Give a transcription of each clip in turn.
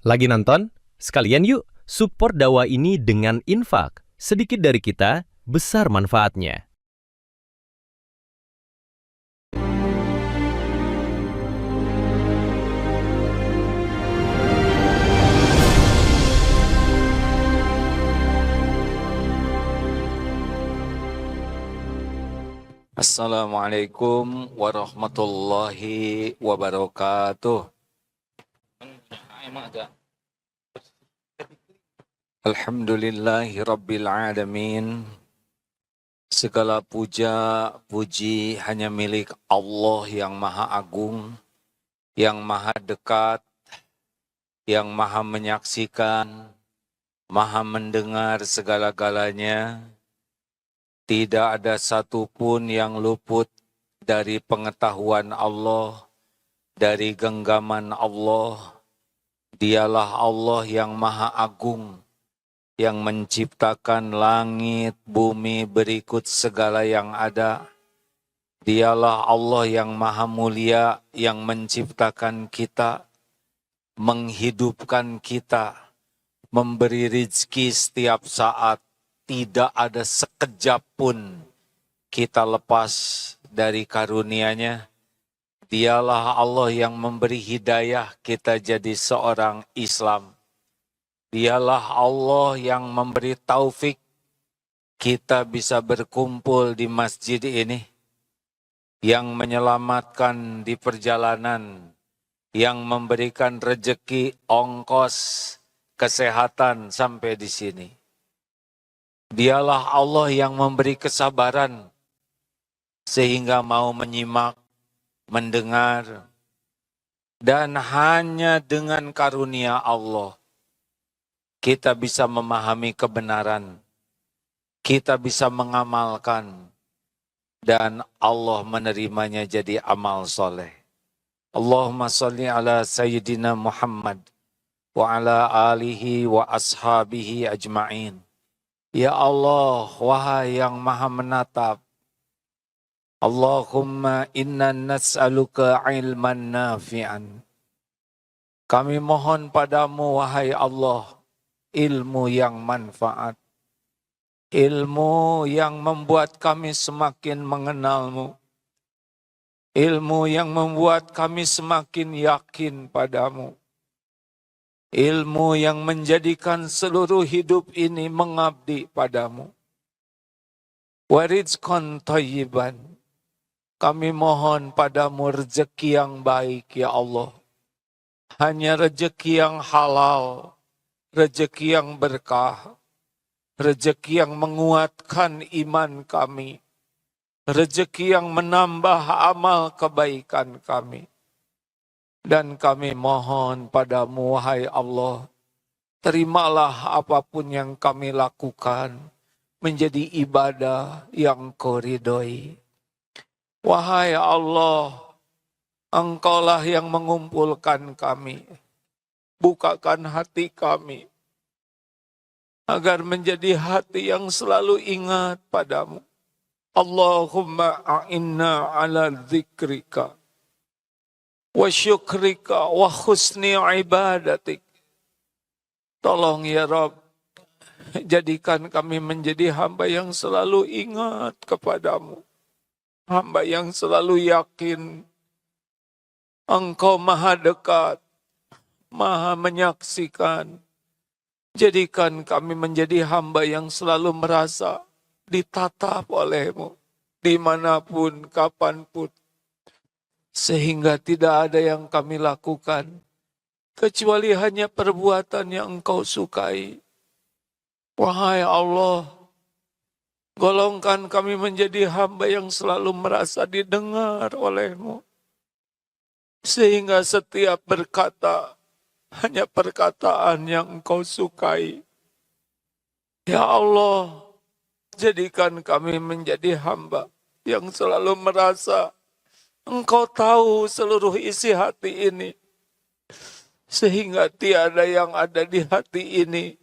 Lagi nonton? Sekalian yuk support dakwah ini dengan infak. Sedikit dari kita, besar manfaatnya. Assalamualaikum warahmatullahi wabarakatuh. Alhamdulillahi rabbil alamin. Segala puja, puji hanya milik Allah yang maha agung, yang maha dekat, yang maha menyaksikan, maha mendengar segala-galanya. Tidak ada satupun yang luput dari pengetahuan Allah, dari genggaman Allah. Dialah Allah yang maha agung, yang menciptakan langit, bumi berikut segala yang ada. Dialah Allah yang maha mulia, yang menciptakan kita, menghidupkan kita, memberi rizki setiap saat. Tidak ada sekejap pun kita lepas dari karunia-Nya. Dialah Allah yang memberi hidayah kita jadi seorang Islam. Dialah Allah yang memberi taufik kita bisa berkumpul di masjid ini, yang menyelamatkan di perjalanan, yang memberikan rezeki, ongkos, kesehatan sampai di sini. Dialah Allah yang memberi kesabaran sehingga mau menyimak, mendengar, dan hanya dengan karunia Allah kita bisa memahami kebenaran, kita bisa mengamalkan, dan Allah menerimanya jadi amal soleh. Allahumma salli ala Sayyidina Muhammad wa ala alihi wa ashabihi ajma'in. Ya Allah, wahai yang maha menatap, Allahumma inna nas'aluka ilman nafi'an. Kami mohon padamu, wahai Allah, ilmu yang manfaat. Ilmu yang membuat kami semakin mengenalmu. Ilmu yang membuat kami semakin yakin padamu. Ilmu yang menjadikan seluruh hidup ini mengabdi padamu. Warizqan thayyiban. Kami mohon padamu rezeki yang baik, ya Allah. Hanya rezeki yang halal, rezeki yang berkah, rezeki yang menguatkan iman kami, rezeki yang menambah amal kebaikan kami. Dan kami mohon padamu, wahai Allah, terimalah apapun yang kami lakukan menjadi ibadah yang Kau ridhoi. Wahai Allah, Engkaulah yang mengumpulkan kami. Bukakan hati kami agar menjadi hati yang selalu ingat padamu. Allahumma a'inna ala dzikrika wa syukrika wa husni ibadatik. Tolong ya Rabb, jadikan kami menjadi hamba yang selalu ingat kepadamu. Hamba yang selalu yakin Engkau maha dekat, maha menyaksikan. Jadikan kami menjadi hamba yang selalu merasa ditatap olehmu, dimanapun, kapanpun. Sehingga tidak ada yang kami lakukan, kecuali hanya perbuatan yang Engkau sukai. Wahai Allah, golongkan kami menjadi hamba yang selalu merasa didengar olehmu. Sehingga setiap berkata, hanya perkataan yang Engkau sukai. Ya Allah, jadikan kami menjadi hamba yang selalu merasa Engkau tahu seluruh isi hati ini. Sehingga tiada yang ada di hati ini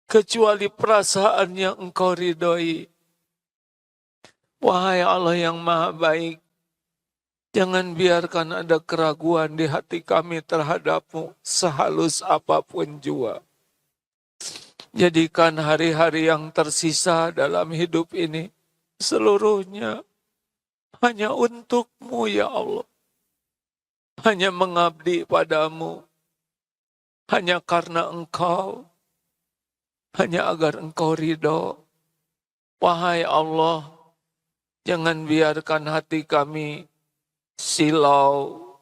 kecuali perasaan yang Engkau ridhoi. Wahai Allah yang maha baik, Jangan biarkan ada keraguan di hati kami terhadap-Mu, sehalus apapun jua. Jadikan hari-hari yang tersisa dalam hidup ini, seluruhnya hanya untuk-Mu ya Allah. Hanya mengabdi padamu, hanya karena Engkau, hanya agar Engkau ridho. Wahai Allah, jangan biarkan hati kami silau,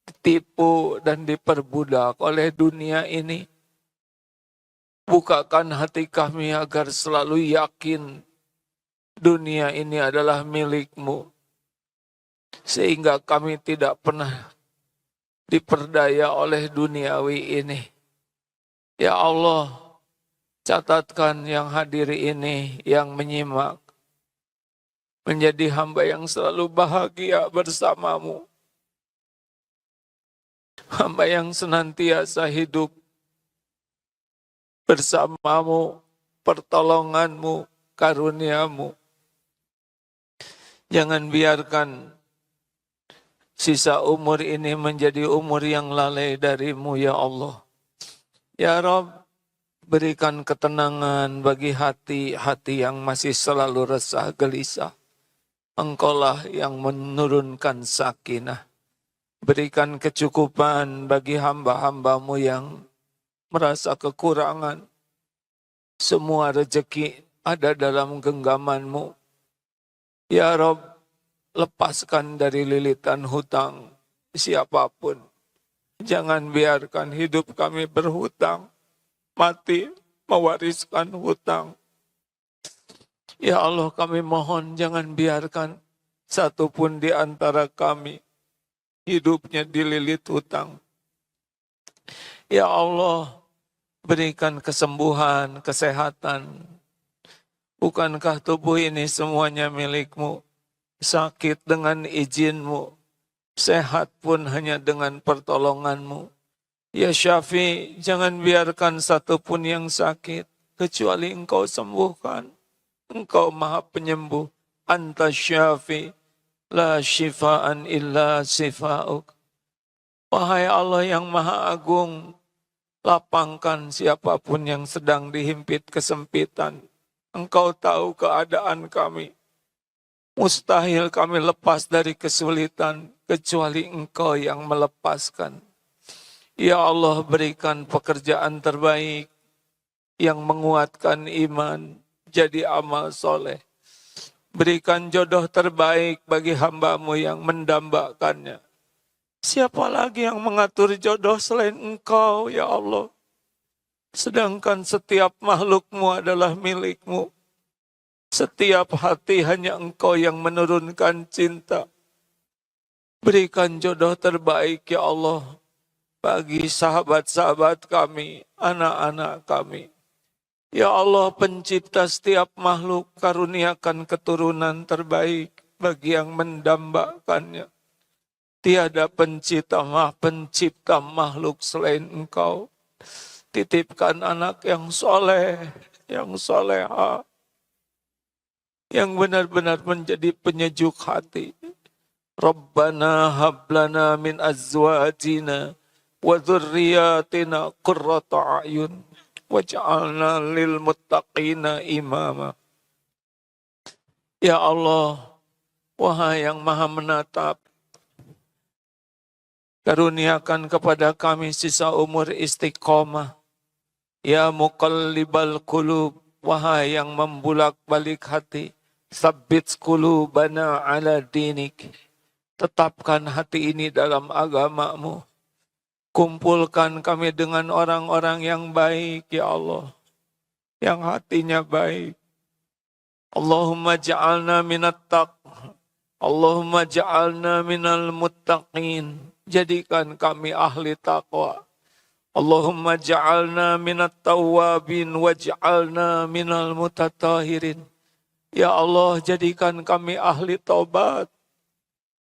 ditipu, dan diperbudak oleh dunia ini. Bukakan hati kami agar selalu yakin dunia ini adalah milik-Mu, sehingga kami tidak pernah diperdaya oleh duniawi ini. Ya Allah, catatkan yang hadir ini, yang menyimak, menjadi hamba yang selalu bahagia bersama-Mu. Hamba yang senantiasa hidup bersama-Mu, pertolongan-Mu, karunia-Mu. Jangan biarkan sisa umur ini menjadi umur yang lalai dari-Mu ya Allah. Ya Rabb, berikan ketenangan bagi hati-hati yang masih selalu resah gelisah. Engkaulah yang menurunkan sakinah. Berikan kecukupan bagi hamba-hamba-Mu yang merasa kekurangan. Semua rezeki ada dalam genggaman-Mu. Ya Rob, lepaskan dari lilitan hutang siapapun. Jangan biarkan hidup kami berhutang, mati mewariskan hutang. Ya Allah, kami mohon jangan biarkan satupun di antara kami hidupnya dililit hutang. Ya Allah, berikan kesembuhan, kesehatan. Bukankah tubuh ini semuanya milik-Mu? Sakit dengan izin-Mu, sehat pun hanya dengan pertolongan-Mu. Ya Syafi, jangan biarkan satupun yang sakit, kecuali Engkau sembuhkan. Engkau Maha Penyembuh. Anta Syafi, la syifaan illa syifa'uk. Wahai Allah yang Maha Agung, lapangkan siapapun yang sedang dihimpit kesempitan. Engkau tahu keadaan kami. Mustahil kami lepas dari kesulitan, kecuali Engkau yang melepaskan. Ya Allah, berikan pekerjaan terbaik yang menguatkan iman, jadi amal soleh. Berikan jodoh terbaik bagi hamba-Mu yang mendambakannya. Siapa lagi yang mengatur jodoh selain Engkau, ya Allah? Sedangkan setiap makhluk-Mu adalah milik-Mu. Setiap hati hanya Engkau yang menurunkan cinta. Berikan jodoh terbaik, ya Allah, bagi sahabat-sahabat kami, anak-anak kami. Ya Allah, pencipta setiap makhluk, karuniakan keturunan terbaik bagi yang mendambakannya. Tiada pencipta makhluk selain Engkau. Titipkan anak yang soleh, yang soleha, yang benar-benar menjadi penyejuk hati. Rabbana hablana min azwajina wa dzurriyyatina qurrata a'yun waj'alna lil muttaqina imama. Ya Allah, wahai yang Maha menatap, karuniakan kepada kami sisa umur istiqomah. Ya muqallibal qulub, wahai yang membulak-balik hati, sabbit qulubana ala dinik. Tetapkan hati ini dalam agama-Mu. Kumpulkan kami dengan orang-orang yang baik, ya Allah. Yang hatinya baik. Allahumma ja'alna Allahumma ja'alna minal muttaqin. Jadikan kami ahli taqwa. Allahumma ja'alna minat tawwabin waj'alna minal mutatahirin. Ya Allah, jadikan kami ahli taubat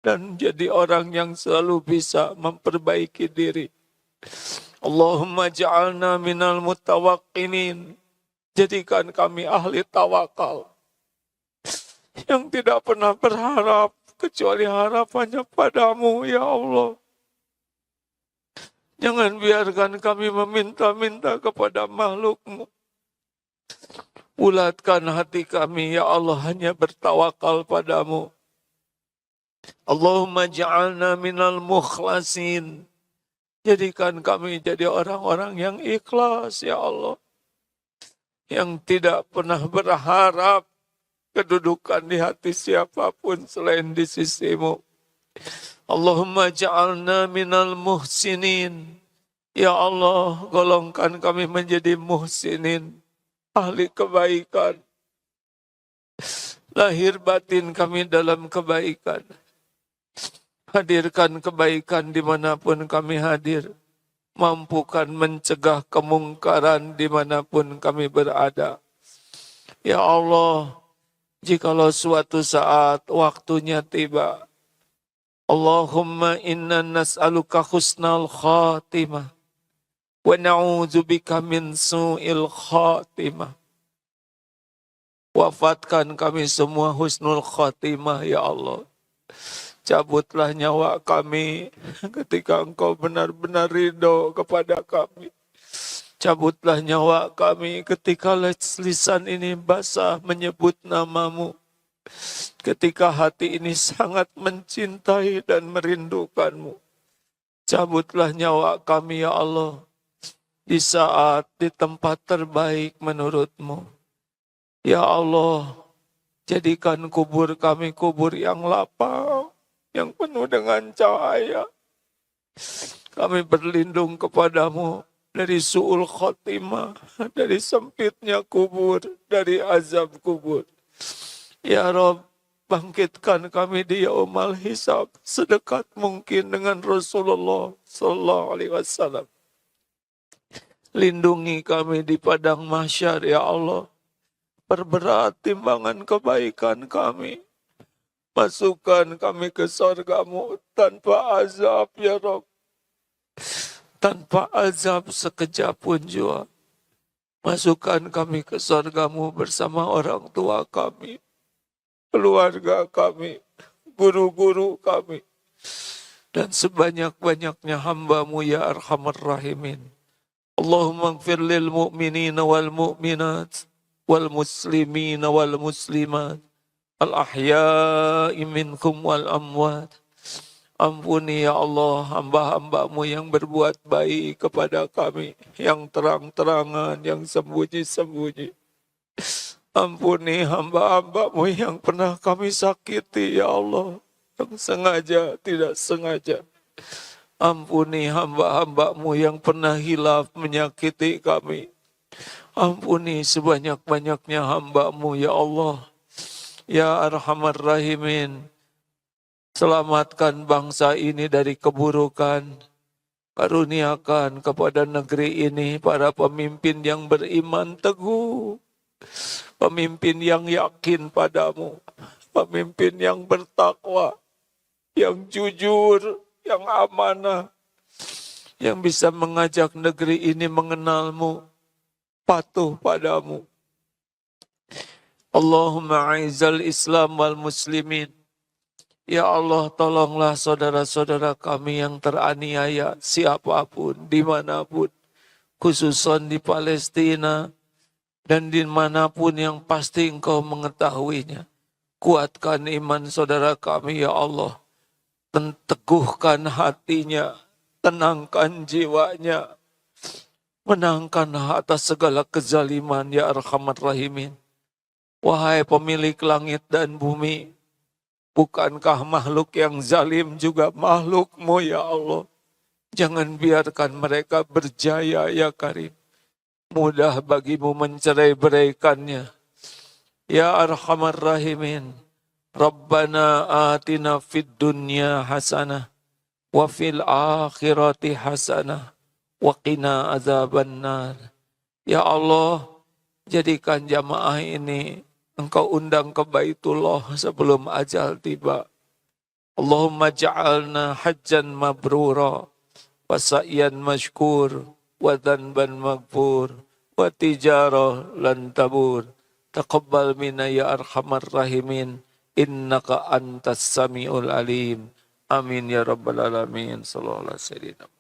dan jadi orang yang selalu bisa memperbaiki diri. Allahumma ja'alna minal mutawakkinin. Jadikan kami ahli tawakal yang tidak pernah berharap kecuali harapannya padamu, ya Allah. Jangan biarkan kami meminta-minta kepada makhluk-Mu. Bulatkan hati kami, ya Allah, hanya bertawakal padamu. Allahumma ja'alna minal mukhlasin. Jadikan kami jadi orang-orang yang ikhlas, ya Allah. Yang tidak pernah berharap kedudukan di hati siapapun selain di sisi-Mu. Allahumma ja'alna minal muhsinin. Ya Allah, golongkan kami menjadi muhsinin, ahli kebaikan. Lahir batin kami dalam kebaikan. Hadirkan kebaikan dimanapun kami hadir. Mampukan mencegah kemungkaran dimanapun kami berada. Ya Allah, jikalau suatu saat waktunya tiba, Allahumma inna nas'aluka husnal khatimah wa na'udzubika min su'il khatimah. Wafatkan kami semua husnul khatimah, ya Allah. Cabutlah nyawa kami ketika Engkau benar-benar ridho kepada kami. Cabutlah nyawa kami ketika lisan ini basah menyebut nama-Mu. Ketika hati ini sangat mencintai dan merindukan-Mu. Cabutlah nyawa kami, ya Allah, di saat di tempat terbaik menurut-Mu. Ya Allah, jadikan kubur kami kubur yang lapang, yang penuh dengan cahaya. Kami berlindung kepadamu dari su'ul khotimah, dari sempitnya kubur, dari azab kubur. Ya Rabb, bangkitkan kami di yaumal hisab sedekat mungkin dengan Rasulullah sallallahu alaihi wasallam. Lindungi kami di padang mahsyar, ya Allah. Perberat timbangan kebaikan kami. Masukkan kami ke surga-Mu tanpa azab, ya Rabb. Tanpa azab sekejap pun jua. Masukkan kami ke surga-Mu bersama orang tua kami, keluarga kami, guru-guru kami, dan sebanyak-banyaknya hamba-Mu, ya Arhamar Rahimin. Allahumma gfir lil mu'minina wal mu'minat, wal muslimina wal muslimat, al-ahya'i minkum wal amwat. Ampuni, ya Allah, hamba-hamba-Mu yang berbuat baik kepada kami, yang terang-terangan, yang sembunyi-sembunyi. Ampuni hamba-hamba-Mu yang pernah kami sakiti, ya Allah, yang sengaja, tidak sengaja. Ampuni hamba-hamba-Mu yang pernah hilaf menyakiti kami. Ampuni sebanyak-banyaknya hamba-Mu, ya Allah. Ya Arhamar Rahimin, selamatkan bangsa ini dari keburukan. Karuniakan kepada negeri ini para pemimpin yang beriman teguh. Pemimpin yang yakin padamu. Pemimpin yang bertakwa. Yang jujur, yang amanah. Yang bisa mengajak negeri ini mengenal-Mu, patuh padamu. Allahumma aizal Islam wal muslimin. Ya Allah, tolonglah saudara-saudara kami yang teraniaya, siapapun, dimanapun, khususan di Palestina, dan dimanapun yang pasti Engkau mengetahuinya. Kuatkan iman saudara kami, ya Allah. Teguhkan hatinya, tenangkan jiwanya, menangkan atas segala kezaliman, ya Arhamar Rahimin. Wahai pemilik langit dan bumi, bukankah makhluk yang zalim juga makhluk-Mu, ya Allah? Jangan biarkan mereka berjaya, ya Karim. Mudah bagimu mencerai-beraikannya. Ya Arhamar Rahimin, Rabbana atina fid dunya hasanah, wa fil akhirati hasanah, wa qina azabannar. Ya Allah, jadikan jamaah ini Engkau undang ke Baitullah sebelum ajal tiba. Allahumma ja'alna hajjan mabrura, wa sa'yan mashkur, wa dhanban maghfur, wa tijarah lan tabur. Taqabbal minna ya Arhamar Rahimin, innaka antas samiul alim. Amin ya rabbal alamin. Sallallahu alaihi wasallam.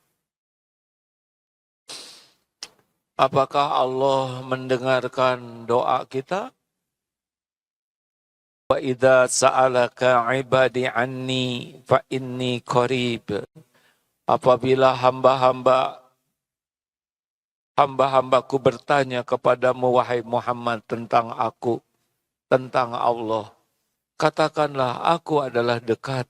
Apakah Allah mendengarkan doa kita? Wa idza sa'alaka ibadi anni fa inni qarib. Apabila hamba-hambaku bertanya kepadamu wahai Muhammad tentang aku, tentang Allah, katakanlah aku adalah dekat.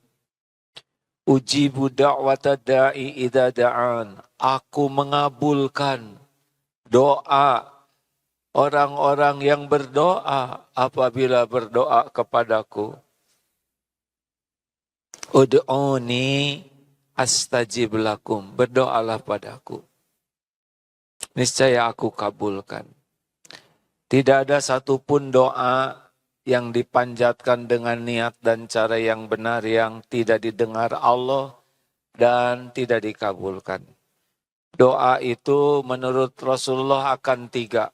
Ujibu da'wata da'i idza da'an. Aku mengabulkan doa orang-orang yang berdoa apabila berdoa kepadaku. Ud'uni astajib lakum. Berdoalah padaku, niscaya aku kabulkan. Tidak ada satupun doa yang dipanjatkan dengan niat dan cara yang benar yang tidak didengar Allah dan tidak dikabulkan. Doa itu menurut Rasulullah akan 3.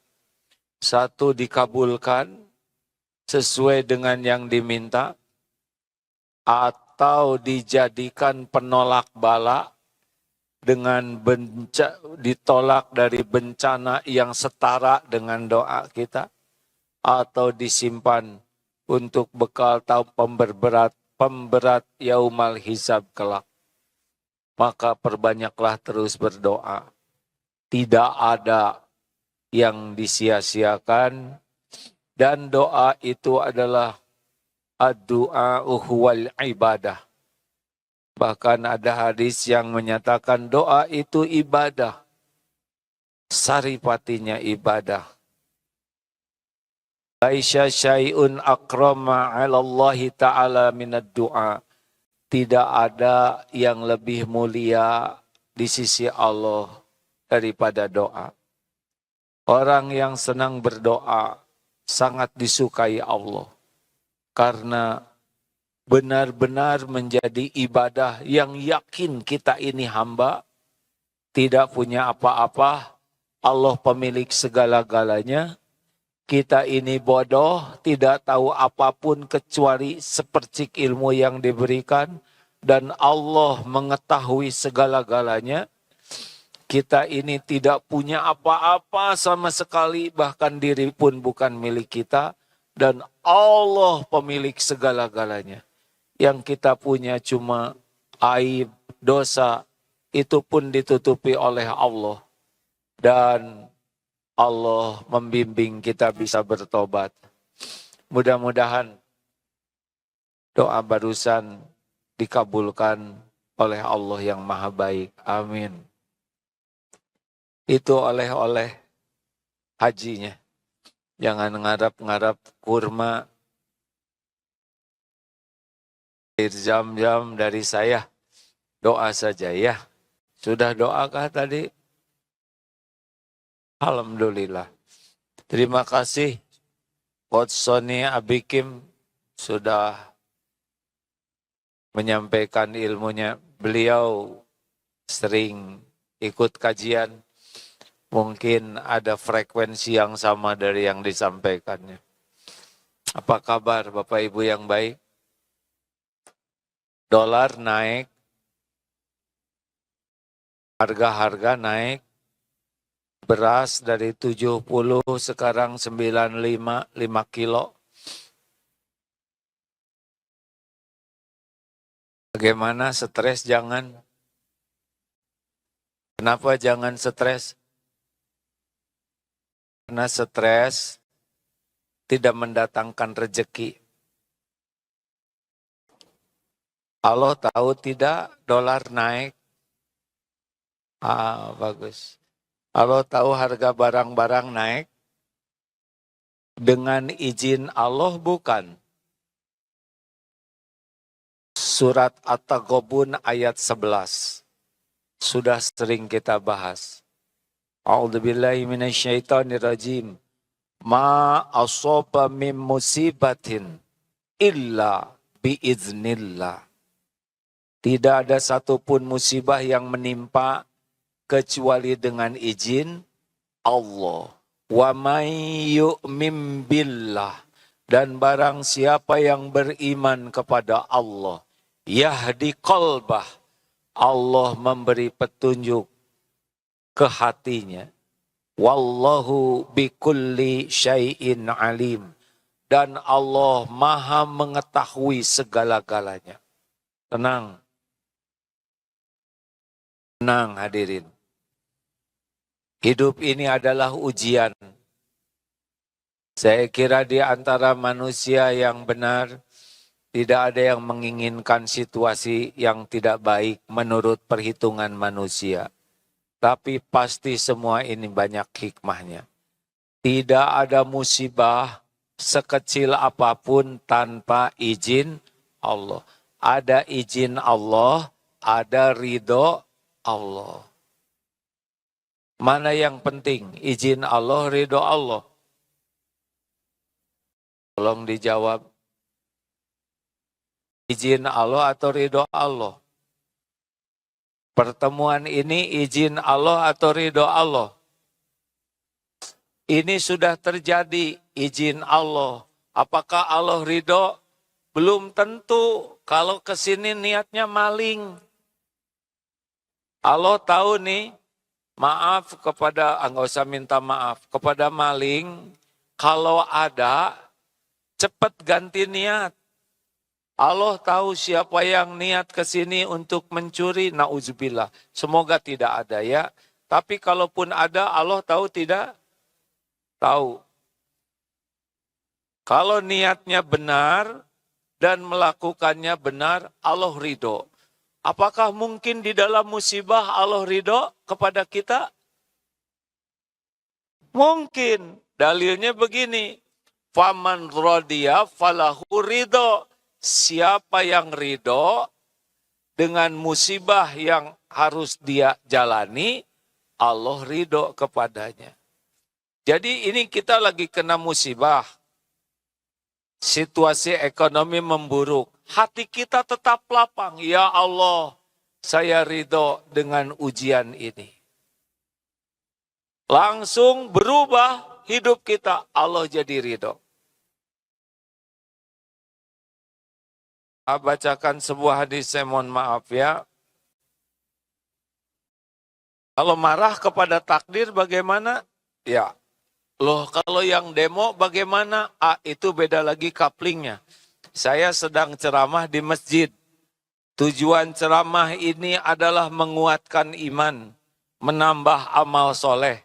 1, dikabulkan sesuai dengan yang diminta, atau dijadikan penolak bala dengan ditolak dari bencana yang setara dengan doa kita, atau disimpan untuk bekal atau pemberat yaumal hisab kelak. Maka perbanyaklah terus berdoa. Tidak ada yang disia-siakan, dan doa itu adalah ad-du'a huwal ibadah. Bahkan ada hadis yang menyatakan doa itu ibadah. Saripatinya ibadah. Laisa syai'un akrama 'ala Allah ta'ala minad du'a. Tidak ada yang lebih mulia di sisi Allah daripada doa. Orang yang senang berdoa sangat disukai Allah. Karena benar-benar menjadi ibadah yang yakin kita ini hamba, tidak punya apa-apa, Allah pemilik segala-galanya. Kita ini bodoh, tidak tahu apapun kecuali sepercik ilmu yang diberikan, dan Allah mengetahui segala-galanya. Kita ini tidak punya apa-apa sama sekali, bahkan diri pun bukan milik kita, dan Allah pemilik segala-galanya. Yang kita punya cuma aib, dosa, itu pun ditutupi oleh Allah. Dan Allah membimbing kita bisa bertobat. Mudah-mudahan doa barusan dikabulkan oleh Allah yang Maha Baik. Amin. Itu oleh-oleh hajinya. Jangan ngarap-ngarap kurma, air zam-zam dari saya. Doa saja ya. Sudah doakah tadi? Alhamdulillah. Terima kasih Coach Sony Abikim sudah menyampaikan ilmunya. Beliau sering ikut kajian. Mungkin ada frekuensi yang sama dari yang disampaikannya. Apa kabar Bapak Ibu yang baik? Dolar naik, harga-harga naik. Beras dari 70 sekarang 95, 5 kilo. Bagaimana, stres jangan? Kenapa jangan stres? Karena stres tidak mendatangkan rezeki. Allah tahu tidak dolar naik? Bagus. Allah tahu harga barang-barang naik? Dengan izin Allah bukan? Surat At-Taghabun ayat 11. Sudah sering kita bahas. A'udzubillahi minasyaitonirrajim. Ma asaba min musibatin illa biiznillah. Tidak ada satupun musibah yang menimpa kecuali dengan izin Allah. Wa may yu'min billah. Dan barang siapa yang beriman kepada Allah, yahdi qalbah, Allah memberi petunjuk ke hatinya. Wallahu bikulli syai'in alim. Dan Allah maha mengetahui segala-galanya. Tenang. Tenang hadirin. Hidup ini adalah ujian. Saya kira di antara manusia yang benar, tidak ada yang menginginkan situasi yang tidak baik menurut perhitungan manusia. Tapi pasti semua ini banyak hikmahnya. Tidak ada musibah sekecil apapun tanpa izin Allah. Ada izin Allah, ada ridho Allah. Mana yang penting? Izin Allah, ridho Allah. Tolong dijawab. Izin Allah atau ridho Allah? Pertemuan ini izin Allah atau ridho Allah? Ini sudah terjadi izin Allah. Apakah Allah ridho? Belum tentu. Kalau kesini niatnya maling. Allah tahu nih, maaf kepada, enggak usah minta maaf, kepada maling, kalau ada, cepat ganti niat. Allah tahu siapa yang niat ke sini untuk mencuri, nauzubillah. Semoga tidak ada ya. Tapi kalaupun ada, Allah tahu tidak? Tahu. Kalau niatnya benar dan melakukannya benar, Allah ridho. Apakah mungkin di dalam musibah Allah ridho kepada kita? Mungkin. Dalilnya begini. Faman radiya falahu ridho. Siapa yang ridho dengan musibah yang harus dia jalani, Allah ridho kepadanya. Jadi ini kita lagi kena musibah. Situasi ekonomi memburuk. Hati kita tetap lapang. Ya Allah, saya ridho dengan ujian ini. Langsung berubah hidup kita. Allah jadi ridho. Bacakan sebuah hadis, saya mohon maaf ya. Kalau marah kepada takdir bagaimana? Ya. Loh, kalau yang demo bagaimana? Itu beda lagi kaplingnya. Saya sedang ceramah di masjid. Tujuan ceramah ini adalah menguatkan iman, menambah amal soleh.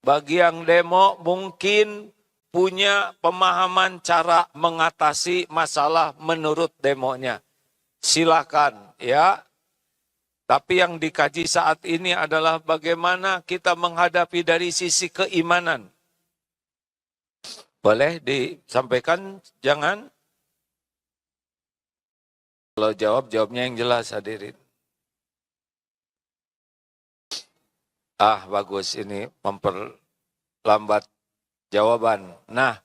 Bagi yang demo mungkin punya pemahaman cara mengatasi masalah menurut demonya. Silakan ya. Tapi yang dikaji saat ini adalah bagaimana kita menghadapi dari sisi keimanan. Boleh disampaikan? Jangan. Kalau jawab, jawabnya yang jelas hadirin. Bagus, ini memperlambat jawaban. Nah,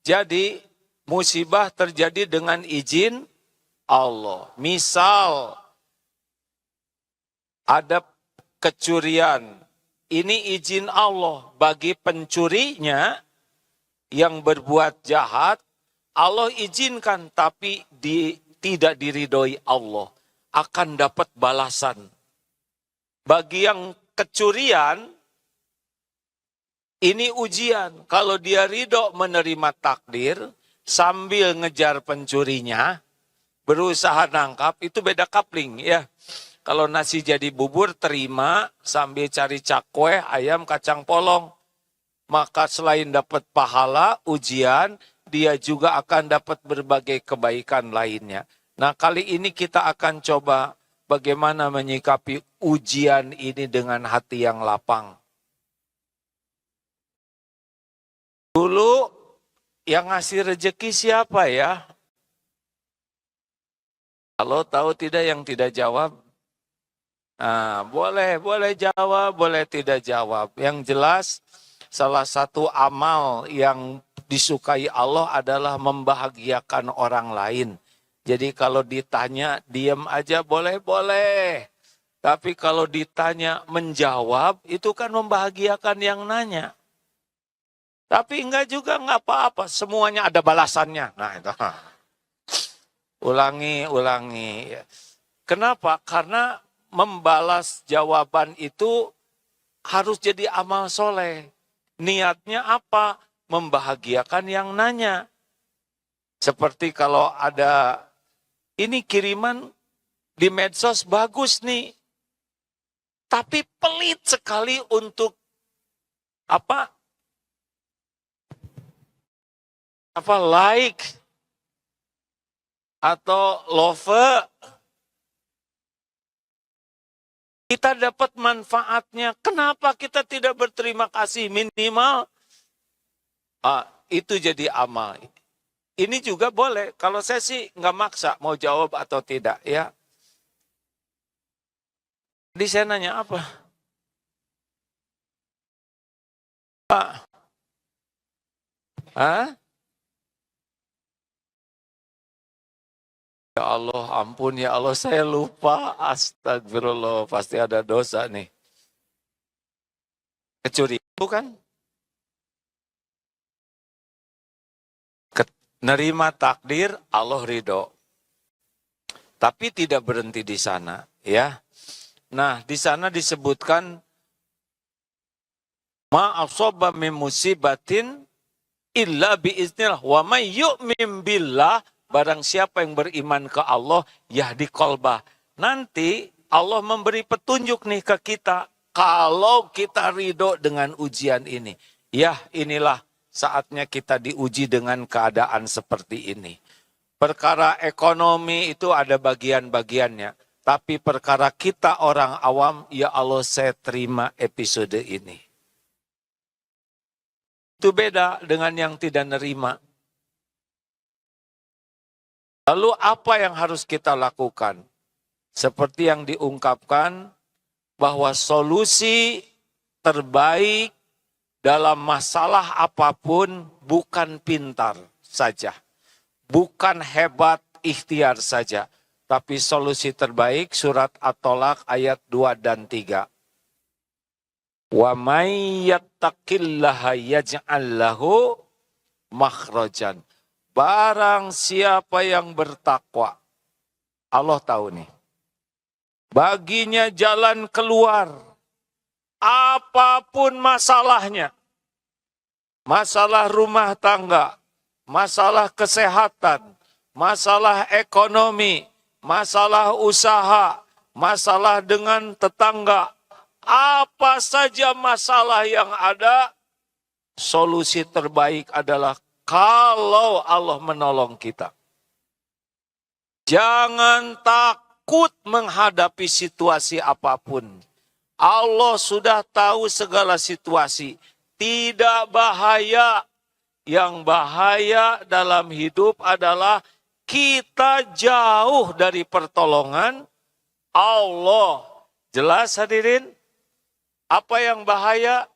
jadi musibah terjadi dengan izin Allah. Misal ada kecurian, ini izin Allah. Bagi pencurinya yang berbuat jahat, Allah izinkan tapi tidak diridhoi Allah. Akan dapat balasan. Bagi yang kecurian, ini ujian. Kalau dia ridho menerima takdir, sambil ngejar pencurinya, berusaha nangkap, itu beda kapling ya. Kalau nasi jadi bubur, terima sambil cari cakwe, ayam, kacang polong. Maka selain dapat pahala, ujian, dia juga akan dapat berbagai kebaikan lainnya. Nah, kali ini kita akan coba bagaimana menyikapi ujian ini dengan hati yang lapang. Dulu yang ngasih rezeki siapa ya? Kalau tahu tidak yang tidak jawab? Nah, boleh jawab, boleh tidak jawab. Yang jelas salah satu amal yang disukai Allah adalah membahagiakan orang lain. Jadi kalau ditanya diam aja boleh. Tapi kalau ditanya menjawab itu kan membahagiakan yang nanya. Tapi enggak juga, enggak apa-apa. Semuanya ada balasannya. Nah itu. Ulangi. Kenapa? Karena membalas jawaban itu harus jadi amal soleh. Niatnya apa? Membahagiakan yang nanya. Seperti kalau ada, ini kiriman di medsos bagus nih. Tapi pelit sekali untuk apa like atau love. Kita dapat manfaatnya. Kenapa kita tidak berterima kasih minimal? Itu jadi amal. Ini juga boleh. Kalau saya sih nggak maksa mau jawab atau tidak ya. Jadi saya nanya apa? Hah? Ya Allah, ampun ya Allah, saya lupa. Astagfirullah, pasti ada dosa nih. Kecuri, bukan? Nerima takdir, Allah ridho. Tapi tidak berhenti di sana, ya. Nah, di sana disebutkan ma asaba min musibatin illa biiznillah wa may yu'min billah, barang siapa yang beriman ke Allah yahdi qalbah. Nanti Allah memberi petunjuk nih ke kita kalau kita ridho dengan ujian ini. Ya, inilah saatnya kita diuji dengan keadaan seperti ini. Perkara ekonomi itu ada bagian-bagiannya. Tapi perkara kita orang awam, ya Allah saya terima episode ini. Itu beda dengan yang tidak nerima. Lalu apa yang harus kita lakukan? Seperti yang diungkapkan bahwa solusi terbaik dalam masalah apapun bukan pintar saja. Bukan hebat ikhtiar saja. Tapi solusi terbaik surat At-Tolak ayat 2 dan 3. Wa may yattaqillaha yaj'al lahu makhrajan. Barang siapa yang bertakwa, Allah tahu nih, baginya jalan keluar, apapun masalahnya, masalah rumah tangga, masalah kesehatan, masalah ekonomi, masalah usaha, masalah dengan tetangga, apa saja masalah yang ada, solusi terbaik adalah kalau Allah menolong kita. Jangan takut menghadapi situasi apapun. Allah sudah tahu segala situasi. Tidak bahaya. Yang bahaya dalam hidup adalah kita jauh dari pertolongan Allah. Jelas hadirin? Apa yang bahaya?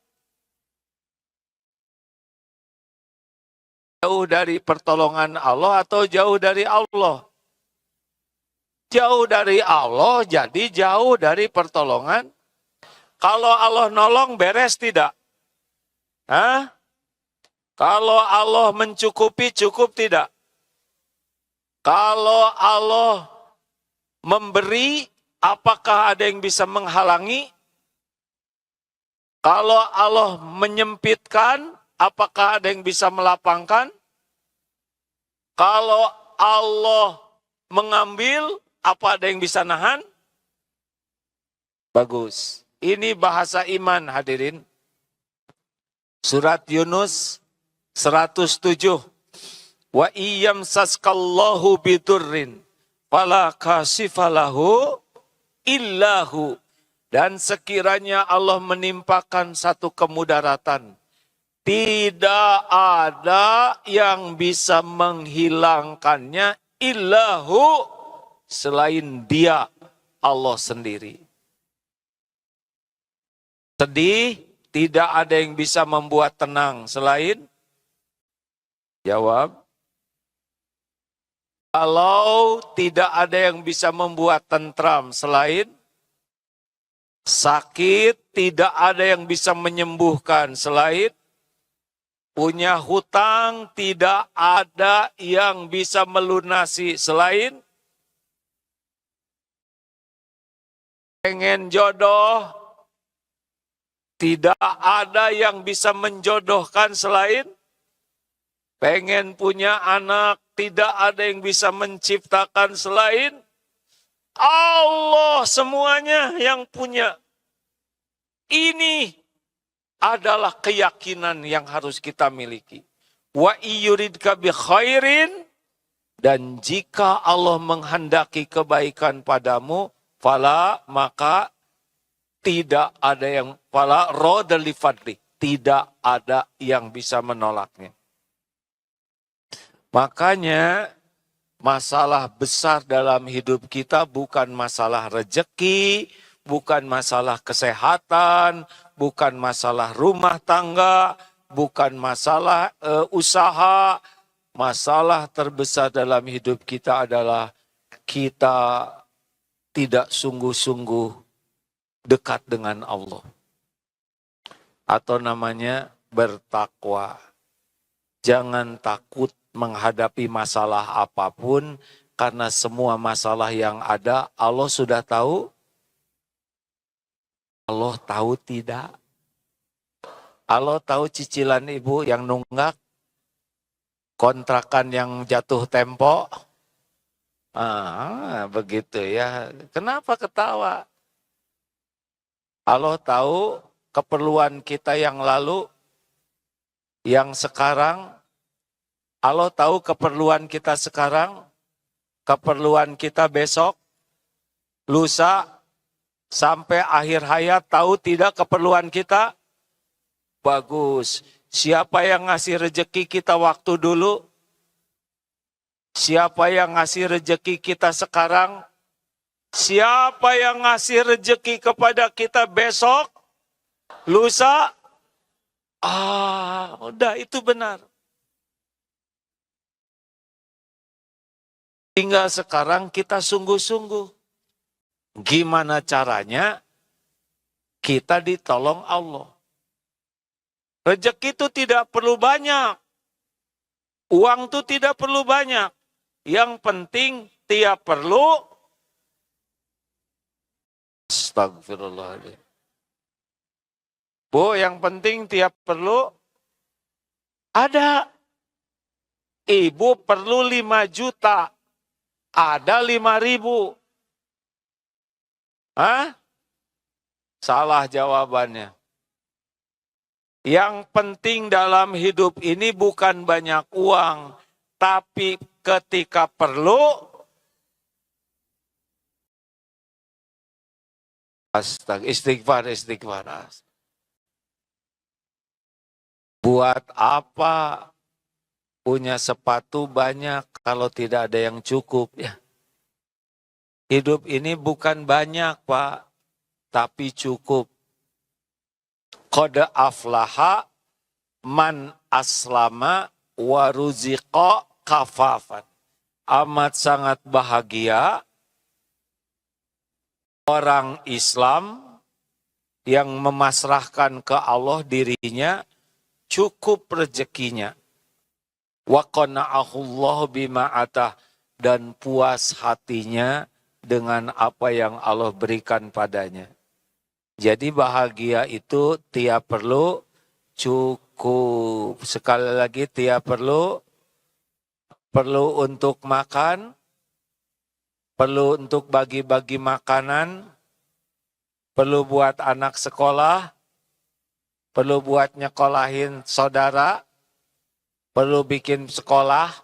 Jauh dari pertolongan Allah atau jauh dari Allah? Jauh dari Allah, jadi jauh dari pertolongan. Kalau Allah nolong, beres tidak? Hah? Kalau Allah mencukupi, cukup tidak? Kalau Allah memberi, apakah ada yang bisa menghalangi? Kalau Allah menyempitkan, apakah ada yang bisa melapangkan? Kalau Allah mengambil, apa ada yang bisa nahan? Bagus. Ini bahasa iman hadirin. Surat Yunus 107. Wa iyam saskallahu bidurrin fala kasifalahu illahu. Dan sekiranya Allah menimpakan satu kemudaratan, tidak ada yang bisa menghilangkannya illahu, selain Dia, Allah sendiri. Sedih, tidak ada yang bisa membuat tenang selain, jawab. Kalau tidak ada yang bisa membuat tentram selain, sakit tidak ada yang bisa menyembuhkan selain, punya hutang tidak ada yang bisa melunasi selain pengen jodoh, tidak ada yang bisa menjodohkan selain pengen punya anak, tidak ada yang bisa menciptakan selain Allah, semuanya yang punya. Ini adalah keyakinan yang harus kita miliki. Wa iyuridka bi khairin, dan jika Allah menghendaki kebaikan padamu, fala, maka tidak ada yang, fala roda li fadli, tidak ada yang bisa menolaknya. Makanya masalah besar dalam hidup kita bukan masalah rejeki, bukan masalah kesehatan, bukan masalah rumah tangga, bukan masalah usaha. Masalah terbesar dalam hidup kita adalah kita tidak sungguh-sungguh dekat dengan Allah. Atau namanya bertakwa. Jangan takut menghadapi masalah apapun, karena semua masalah yang ada Allah sudah tahu. Allah tahu tidak? Allah tahu cicilan ibu yang nunggak, kontrakan yang jatuh tempo. Begitu ya. Kenapa ketawa? Allah tahu keperluan kita yang lalu, yang sekarang. Allah tahu keperluan kita sekarang, keperluan kita besok, lusa, sampai akhir hayat. Tahu tidak keperluan kita? Bagus. Siapa yang ngasih rejeki kita waktu dulu? Siapa yang ngasih rejeki kita sekarang? Siapa yang ngasih rejeki kepada kita besok? Lusa? Udah, itu benar. Tinggal sekarang kita sungguh-sungguh. Gimana caranya kita ditolong Allah? Rezeki itu tidak perlu banyak. Uang itu tidak perlu banyak. Yang penting tiap perlu. Astagfirullahaladzim. Bu, yang penting tiap perlu ada. Ibu perlu 5 juta. Ada 5.000. Salah jawabannya. Yang penting dalam hidup ini bukan banyak uang, tapi ketika perlu, istighfar. Buat apa punya sepatu banyak kalau tidak ada yang cukup? Ya. Hidup ini bukan banyak, Pak, tapi cukup. Qad aflaha man aslama wa ruziqa kafafan. Amat sangat bahagia orang Islam yang memasrahkan ke Allah dirinya, cukup rezekinya. Wa qana'ahullahu bima atah, dan puas hatinya dengan apa yang Allah berikan padanya. Jadi bahagia itu tiap perlu cukup. Sekali lagi, tiap perlu untuk makan, perlu untuk bagi-bagi makanan, perlu buat anak sekolah, perlu buat nyekolahin saudara, perlu bikin sekolah,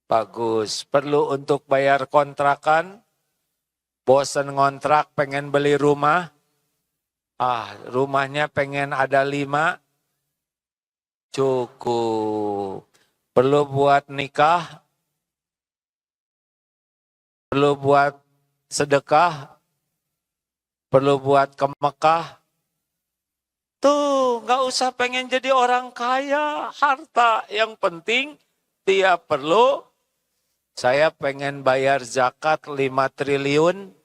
bagus. Perlu untuk bayar kontrakan, bosen ngontrak pengen beli rumah, rumahnya pengen ada 5, cukup. Perlu buat nikah, perlu buat sedekah, perlu buat ke Mekah. Tuh, gak usah pengen jadi orang kaya, harta. Yang penting, tiap perlu, saya pengen bayar zakat 5 triliun.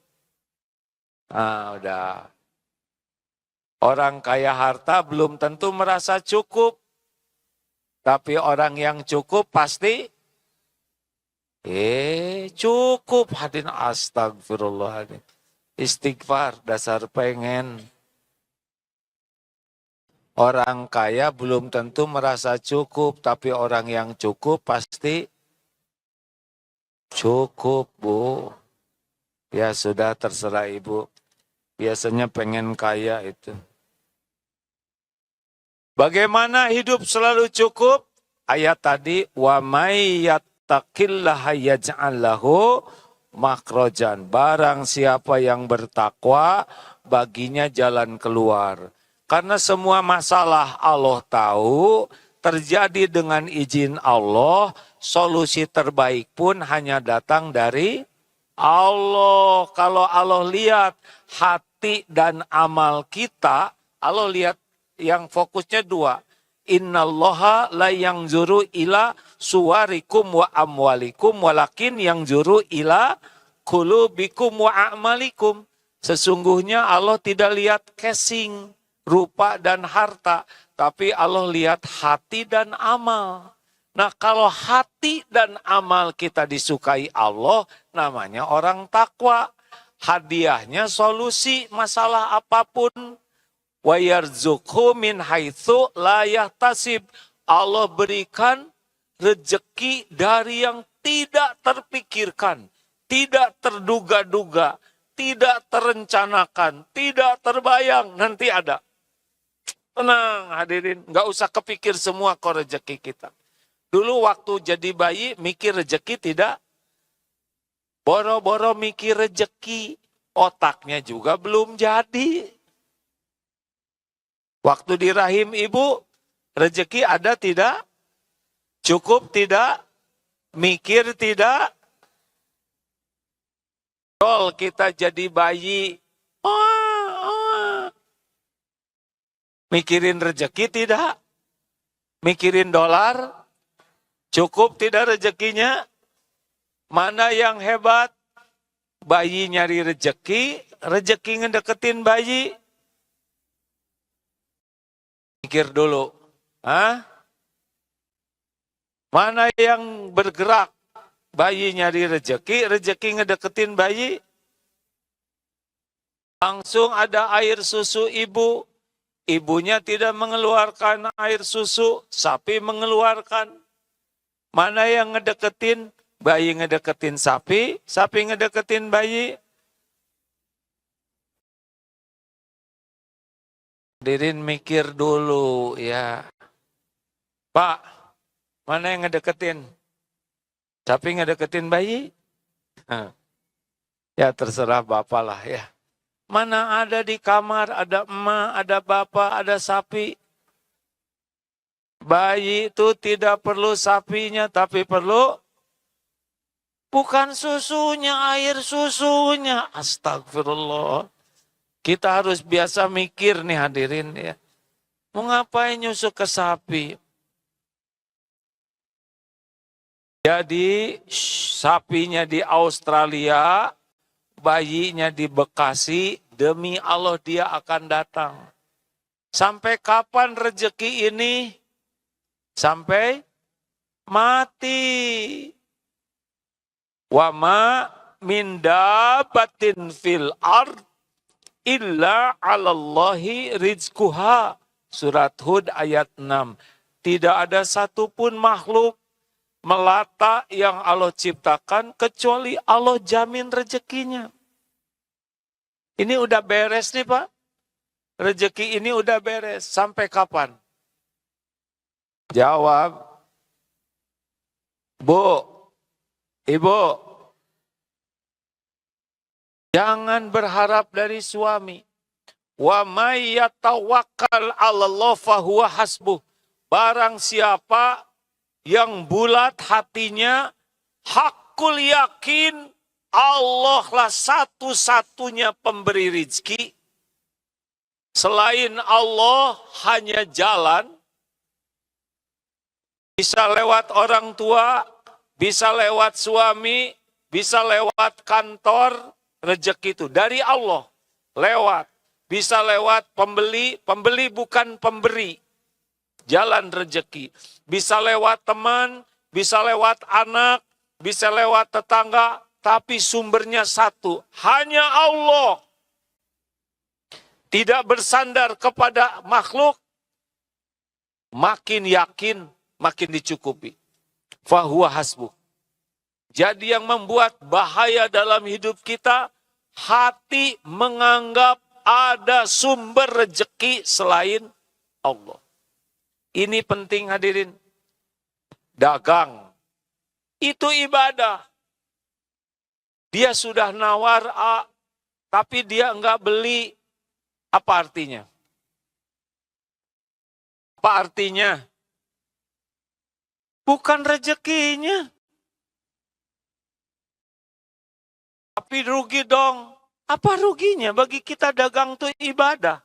Udah. Orang kaya harta belum tentu merasa cukup. Tapi orang yang cukup pasti cukup. Hadirin astagfirullahaladzim. Istighfar dasar pengen. Orang kaya belum tentu merasa cukup, tapi orang yang cukup pasti cukup, Bu. Ya sudah, terserah Ibu. Biasanya pengen kaya itu. Bagaimana hidup selalu cukup? Ayat tadi, wa may yattaqillaha yaj'al lahu makhrajan. Barang siapa yang bertakwa, baginya jalan keluar. Karena semua masalah Allah tahu, terjadi dengan izin Allah, solusi terbaik pun hanya datang dari Allah. Kalau Allah lihat hati dan amal kita, Allah lihat yang fokusnya dua. Innallaha la yanzuru ila suwarikum wa amwalikum walakin yanzuru ila qulubikum wa a'malikum. Sesungguhnya Allah tidak lihat casing, rupa dan harta, tapi Allah lihat hati dan amal. Nah, kalau hati dan amal kita disukai Allah, namanya orang takwa. Hadiahnya solusi masalah apapun. Wa yarzuqhu min haitsu la yahtasib. Allah berikan rezeki dari yang tidak terpikirkan, tidak terduga-duga, tidak terencanakan, tidak terbayang, nanti ada. Tenang hadirin, nggak usah kepikir semua kok rezeki kita. Dulu waktu jadi bayi mikir rezeki tidak, boro-boro mikir rezeki, otaknya juga belum jadi. Waktu di rahim ibu, rezeki ada tidak? Cukup tidak? Mikir tidak? Kalau kita jadi bayi, mikirin rezeki tidak? Mikirin dolar? Cukup tidak rezekinya? Mana yang hebat? Bayi nyari rezeki, rezeki ngedeketin bayi. Mikir dulu. Mana yang bergerak? Bayi nyari rezeki, rezeki ngedeketin bayi. Langsung ada air susu ibu. Ibunya tidak mengeluarkan air susu, sapi mengeluarkan. Mana yang ngedeketin? Bayi ngedeketin sapi, sapi ngedeketin bayi. Hadirin mikir dulu ya. Pak, mana yang ngedeketin? Sapi ngedeketin bayi? Ya terserah Bapak lah ya. Mana ada di kamar, ada emak, ada bapak, ada sapi. Bayi itu tidak perlu sapinya, tapi perlu bukan susunya, air susunya. Astagfirullah. Kita harus biasa mikir nih hadirin ya. Mau ngapain nyusu ke sapi? Jadi sapinya di Australia, bayinya di Bekasi, demi Allah dia akan datang. Sampai kapan rezeki ini? Sampai mati. Wa ma min dabatin fil ard illa 'alallahi rizquha. Surat Hud ayat 6. Tidak ada satupun makhluk melata yang Allah ciptakan kecuali Allah jamin rezekinya. Ini udah beres nih Pak. Rezeki ini udah beres. Sampai kapan? Jawab. Bu, Ibu, jangan berharap dari suami. Wa may yatawakkal 'alallah fahuwa hasbuh. Barang siapa yang bulat hatinya, hakul yakin Allah lah satu-satunya pemberi rizki. Selain Allah hanya jalan. Bisa lewat orang tua, bisa lewat suami, bisa lewat kantor, rezeki itu dari Allah. Lewat. Bisa lewat pembeli, pembeli bukan pemberi. jalan rezeki. Bisa lewat teman, bisa lewat anak, bisa lewat tetangga, tapi sumbernya satu, hanya Allah. Tidak bersandar kepada makhluk, makin yakin, makin dicukupi. Fahuwa hasbuh. Jadi yang membuat bahaya dalam hidup kita, hati menganggap ada sumber rezeki selain Allah. Ini penting hadirin. Dagang, itu ibadah. Dia sudah nawar A, tapi dia enggak beli. Apa artinya? Apa artinya? Bukan rezekinya. Tapi rugi dong. Apa ruginya? Bagi kita dagang itu ibadah.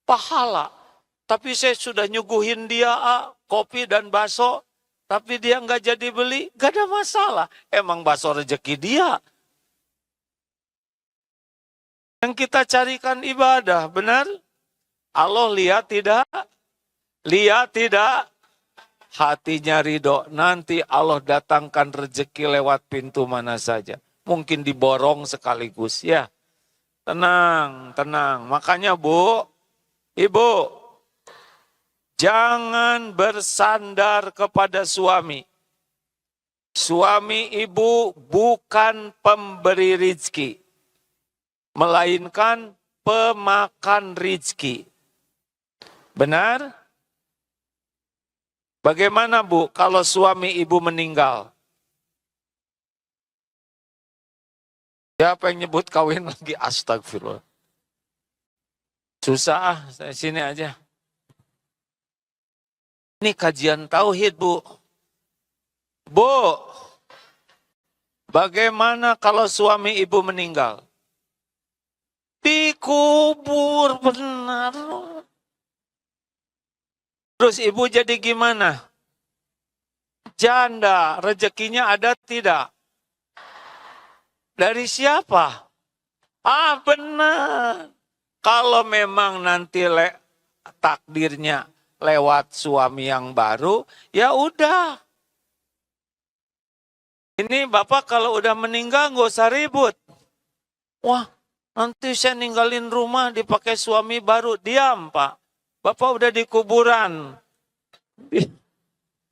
Pahala. Tapi saya sudah nyuguhin dia kopi dan bakso. Tapi dia nggak jadi beli. Gak ada masalah. Emang bakso rezeki dia. Yang kita carikan ibadah. Benar? Allah lihat tidak? Lihat tidak? Hatinya ridho. Nanti Allah datangkan rezeki lewat pintu mana saja. Mungkin diborong sekaligus ya. Tenang, tenang. Makanya Bu, Ibu, jangan bersandar kepada suami. Suami ibu bukan pemberi rizki, melainkan pemakan rizki. Benar? Bagaimana Bu kalau suami ibu meninggal? Siapa yang nyebut kawin lagi? Astagfirullah. Susah, saya sini aja. Ini kajian tauhid, Bu. Bu, bagaimana kalau suami ibu meninggal? Dikubur, benar. Terus ibu jadi gimana? Janda, rezekinya ada tidak? Dari siapa? Benar. Kalau memang nanti takdirnya lewat suami yang baru, ya udah. Ini Bapak kalau udah meninggal nggak usah ribut. Wah, nanti saya ninggalin rumah dipakai suami baru. Diam Pak. Bapak udah di kuburan.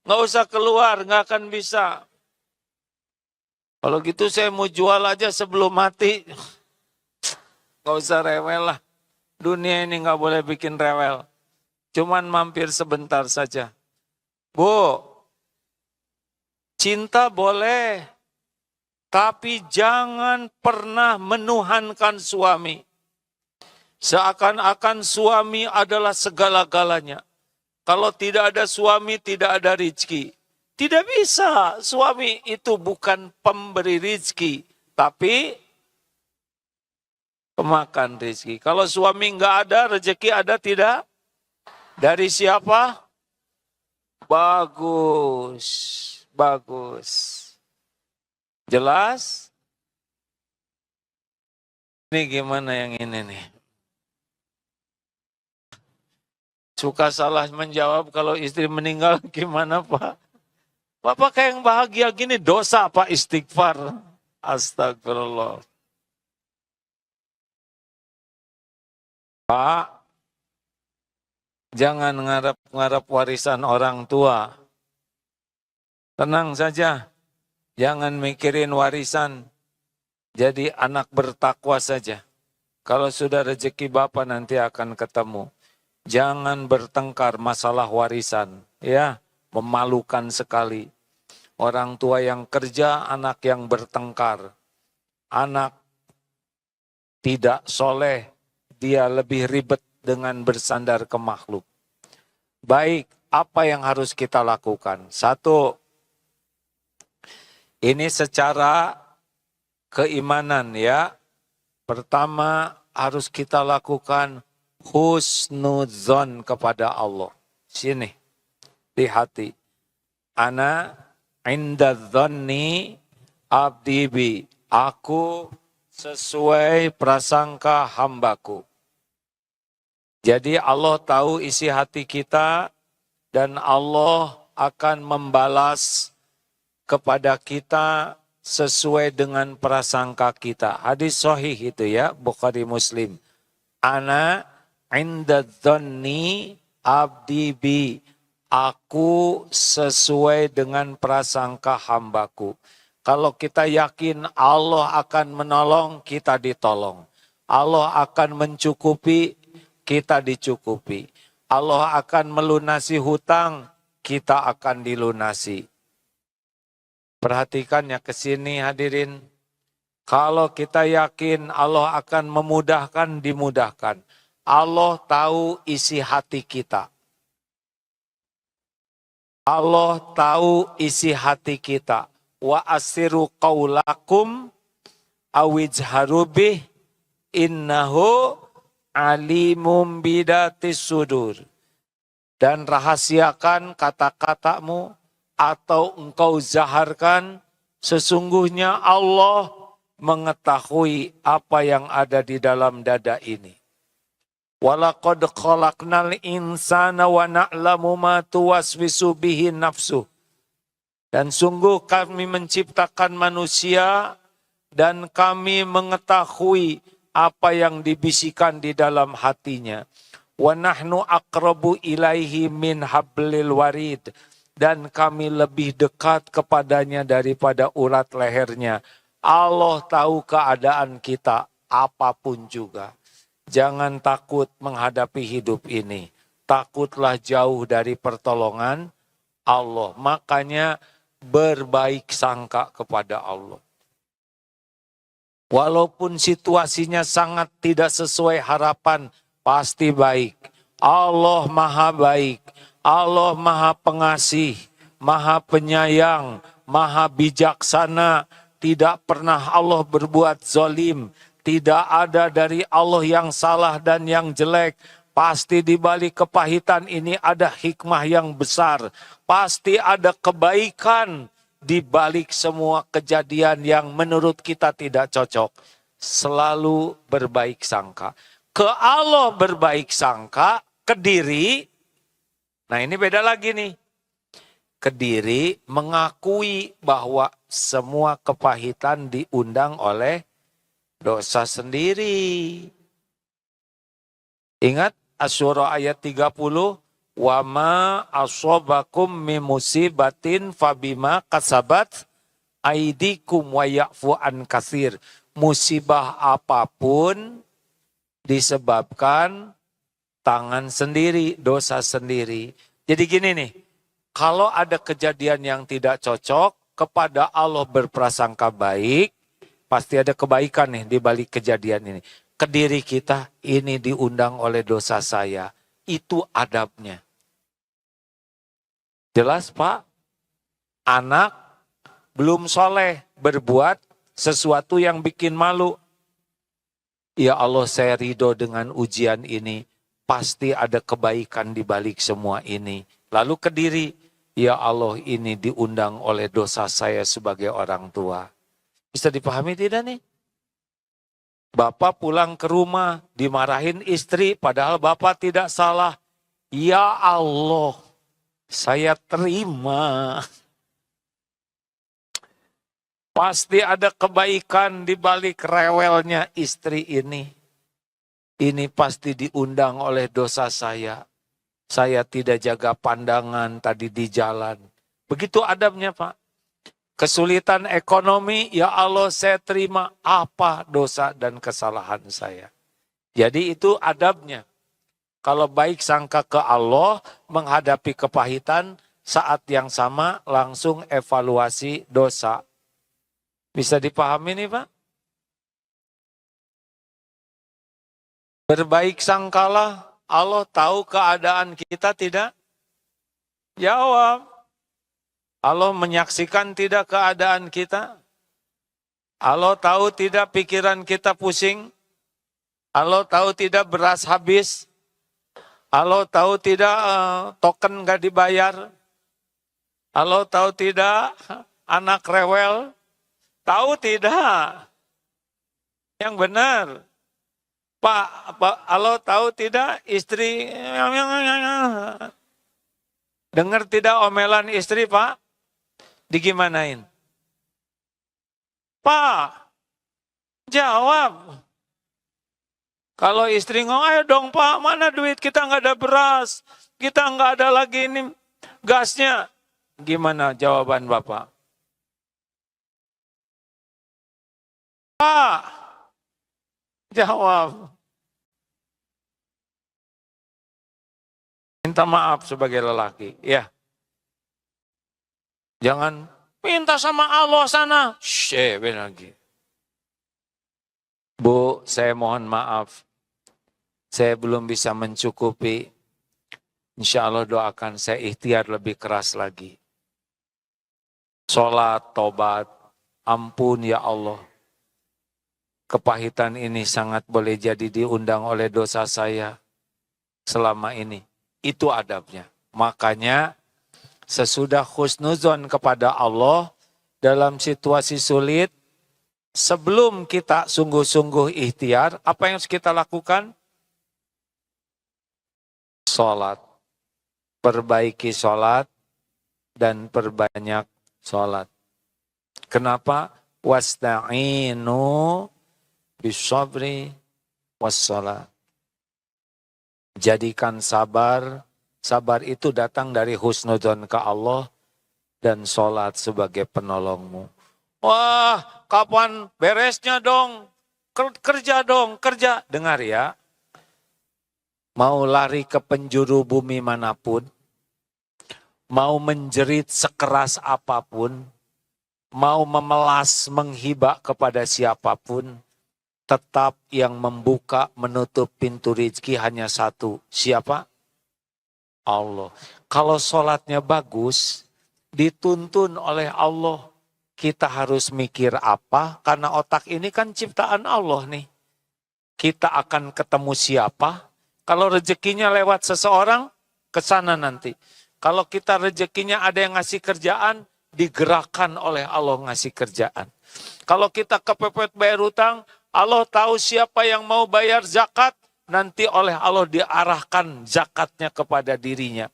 Nggak usah keluar, nggak akan bisa. Kalau gitu saya mau jual aja sebelum mati. Nggak usah rewel lah. Dunia ini nggak boleh bikin rewel. Cuman mampir sebentar saja. Bu, cinta boleh. Tapi jangan pernah menuhankan suami. Seakan-akan suami adalah segala-galanya. Kalau tidak ada suami, tidak ada rezeki. Tidak bisa, suami itu bukan pemberi rezeki, tapi pemakan rezeki. Kalau suami nggak ada, rezeki ada tidak? Dari siapa? Bagus, bagus. Jelas? Ini gimana yang ini nih? Suka salah menjawab kalau istri meninggal gimana Pak? Bapak kayak yang bahagia gini dosa Pak istighfar. Astagfirullah. Pak, jangan ngarap-ngarap warisan orang tua. Tenang saja, jangan mikirin warisan. Jadi anak bertakwa saja. Kalau sudah rezeki Bapak nanti akan ketemu. Jangan bertengkar masalah warisan, ya. Memalukan sekali. Orang tua yang kerja, anak yang bertengkar. Anak tidak soleh, dia lebih ribet dengan bersandar ke makhluk. Baik, apa yang harus kita lakukan? Satu, ini secara keimanan ya. Pertama, harus kita lakukan husnudzon kepada Allah. Sini. Di hati. Ana inda dzanni abdi bi. Aku sesuai prasangka hambaku. Jadi Allah tahu isi hati kita. dan Allah akan membalas kepada kita sesuai dengan prasangka kita. Hadis sahih itu ya, Bukhari Muslim. Ana inda dhanni abdi bi. Aku sesuai dengan prasangka hambaku. Kalau kita yakin Allah akan menolong, kita ditolong. Allah akan mencukupi, kita dicukupi. Allah akan melunasi hutang, kita akan dilunasi. Perhatikan ya ke sini hadirin. Kalau kita yakin Allah akan memudahkan, dimudahkan. Allah tahu isi hati kita. Allah tahu isi hati kita. Wa asiru qaulakum awijharu bih innahu alimum bidatis sudur. Dan rahasiakan kata-katamu atau engkau zaharkan, sesungguhnya Allah mengetahui apa yang ada di dalam dada ini. Walaqad khalaqnal insana wa na'lamu ma tuwaswisu bihi nafsuh. Dan sungguh kami menciptakan manusia dan kami mengetahui apa yang dibisikkan di dalam hatinya. Wa nahnu aqrabu ilaihi min hablil warid. Dan kami lebih dekat kepadanya daripada urat lehernya. Allah tahu keadaan kita apapun juga. Jangan takut menghadapi hidup ini. Takutlah jauh dari pertolongan Allah. Makanya berbaik sangka kepada Allah. Walaupun situasinya sangat tidak sesuai harapan, pasti baik. Allah maha baik. Allah maha pengasih, maha penyayang, maha bijaksana. Tidak pernah Allah berbuat zalim. Tidak ada dari Allah yang salah dan yang jelek. Pasti di balik kepahitan ini ada hikmah yang besar. Pasti ada kebaikan di balik semua kejadian yang menurut kita tidak cocok. Selalu berbaik sangka. Ke Allah berbaik sangka, ke diri. Nah ini beda lagi nih. Ke diri mengakui bahwa semua kepahitan diundang oleh dosa sendiri. Ingat Asy-Syura ayat 30. Wa ma asobakum min musibatin fabima kasabat aidikum wa ya'fu an katsir. Musibah apapun disebabkan tangan sendiri, dosa sendiri. Jadi gini nih, kalau ada kejadian yang tidak cocok, kepada Allah berprasangka baik, pasti ada kebaikan nih di balik kejadian ini. Ke diri kita, ini diundang oleh dosa saya. Itu adabnya. Jelas Pak? Anak belum soleh berbuat sesuatu yang bikin malu. Ya Allah, saya ridho dengan ujian ini. Pasti ada kebaikan di balik semua ini. Lalu ke diri, ya Allah, ini diundang oleh dosa saya sebagai orang tua. Bisa dipahami tidak nih? Bapak pulang ke rumah, dimarahin istri, padahal bapak tidak salah. Ya Allah, saya terima. Pasti ada kebaikan di balik rewelnya istri ini. Ini pasti diundang oleh dosa saya. Saya tidak jaga pandangan tadi di jalan. Begitu adabnya Pak. Kesulitan ekonomi, ya Allah saya terima apa dosa dan kesalahan saya. Jadi itu adabnya. Kalau baik sangka ke Allah, menghadapi kepahitan, saat yang sama langsung evaluasi dosa. Bisa dipahami nih Pak? Berbaik sangkalah, Allah tahu keadaan kita tidak? Jawab. Allah menyaksikan tidak keadaan kita? Allah tahu tidak pikiran kita pusing? Allah tahu tidak beras habis? Allah tahu tidak token gak dibayar? Allah tahu tidak anak rewel? Tahu tidak? Yang benar. Pak, Allah tahu tidak istri? Dengar tidak omelan istri, Pak? Digimanain? Pak, jawab. Kalau istri ngomong, ayo dong Pak, mana duit? Kita nggak ada beras. Kita nggak ada lagi ini gasnya. Gimana jawaban Bapak? Pak, jawab. Minta maaf sebagai lelaki. Ya. Jangan minta sama Allah sana. Lagi. Bu, saya mohon maaf. Saya belum bisa mencukupi. Insya Allah doakan saya ikhtiar lebih keras lagi. Sholat, tobat, ampun ya Allah. Kepahitan ini sangat boleh jadi diundang oleh dosa saya selama ini. Itu adabnya. Makanya sesudah husnuzon kepada Allah dalam situasi sulit, sebelum kita sungguh-sungguh ikhtiar, apa yang harus kita lakukan? Sholat. Perbaiki sholat dan perbanyak sholat. Kenapa? Wasta'inu bisabri wassalat. Jadikan sabar. Sabar itu datang dari husnudzon ke Allah dan sholat sebagai penolongmu. Wah, kapan beresnya dong? Kerja dong, kerja. Dengar ya. Mau lari ke penjuru bumi manapun, mau menjerit sekeras apapun, mau memelas menghibak kepada siapapun, tetap yang membuka menutup pintu rezeki hanya satu. Siapa? Allah. Kalau sholatnya bagus, dituntun oleh Allah. Kita harus mikir apa? Karena otak ini kan ciptaan Allah nih. Kita akan ketemu siapa? Kalau rezekinya lewat seseorang, ke sana nanti. Kalau kita rezekinya ada yang ngasih kerjaan, digerakkan oleh Allah ngasih kerjaan. Kalau kita kepepet bayar utang, Allah tahu siapa yang mau bayar zakat, nanti oleh Allah diarahkan zakatnya kepada dirinya.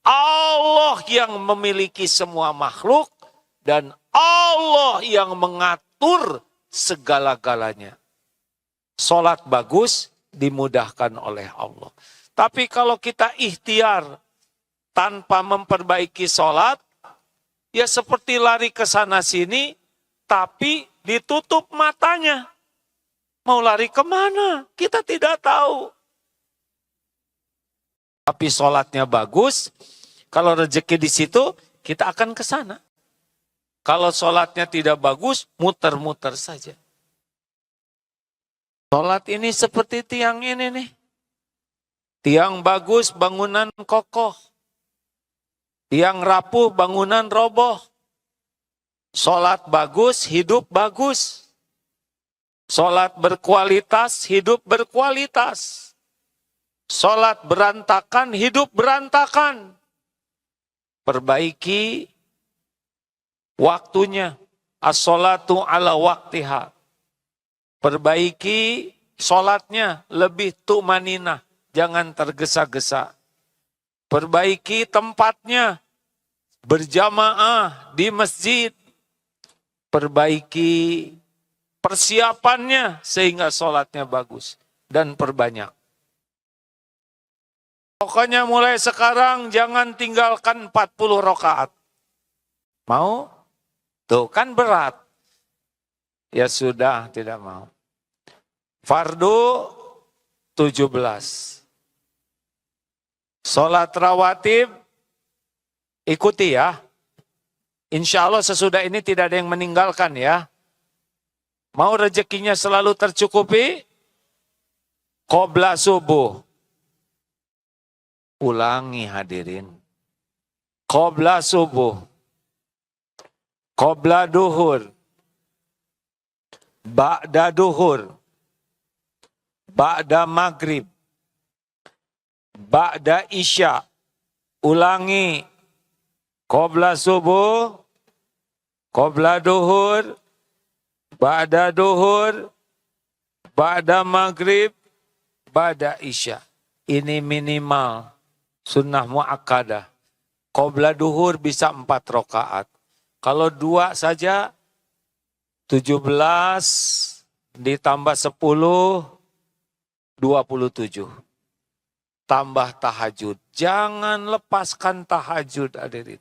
Allah yang memiliki semua makhluk, dan Allah yang mengatur segala-galanya. Sholat bagus, dimudahkan oleh Allah. Tapi kalau kita ikhtiar tanpa memperbaiki sholat, ya seperti lari ke sana sini, tapi ditutup matanya. Mau lari kemana? Kita tidak tahu. Tapi sholatnya bagus, kalau rezeki di situ, kita akan ke sana. Kalau sholatnya tidak bagus, muter-muter saja. Sholat ini seperti tiang ini nih. Tiang bagus, bangunan kokoh. Tiang rapuh, bangunan roboh. Sholat bagus, hidup bagus. Sholat berkualitas, hidup berkualitas. Sholat berantakan, hidup berantakan. Perbaiki waktunya. As-sholatu ala waktiha. Perbaiki sholatnya lebih tu'maninah, jangan tergesa-gesa. Perbaiki tempatnya, berjamaah di masjid. Perbaiki persiapannya sehingga sholatnya bagus. Dan perbanyak. Pokoknya mulai sekarang jangan tinggalkan 40 rakaat. Mau? Tuh kan berat. Ya sudah, tidak mau. Fardu 17. Sholat rawatib, ikuti ya. Insya Allah sesudah ini tidak ada yang meninggalkan ya. Mau rezekinya selalu tercukupi? Qobla subuh. Ulangi hadirin. Qobla subuh. Qobla duhur. Ba'da duhur, ba'da maghrib, ba'da isya. Ulangi. Qobla subuh, qobla duhur, ba'da duhur, ba'da maghrib, ba'da isya. Ini minimal sunnah mu'akkadah. Qobla duhur bisa 4 rakaat. Kalau 2 saja 17 ditambah 10, 27. Tambah tahajud. Jangan lepaskan tahajud, hadirin.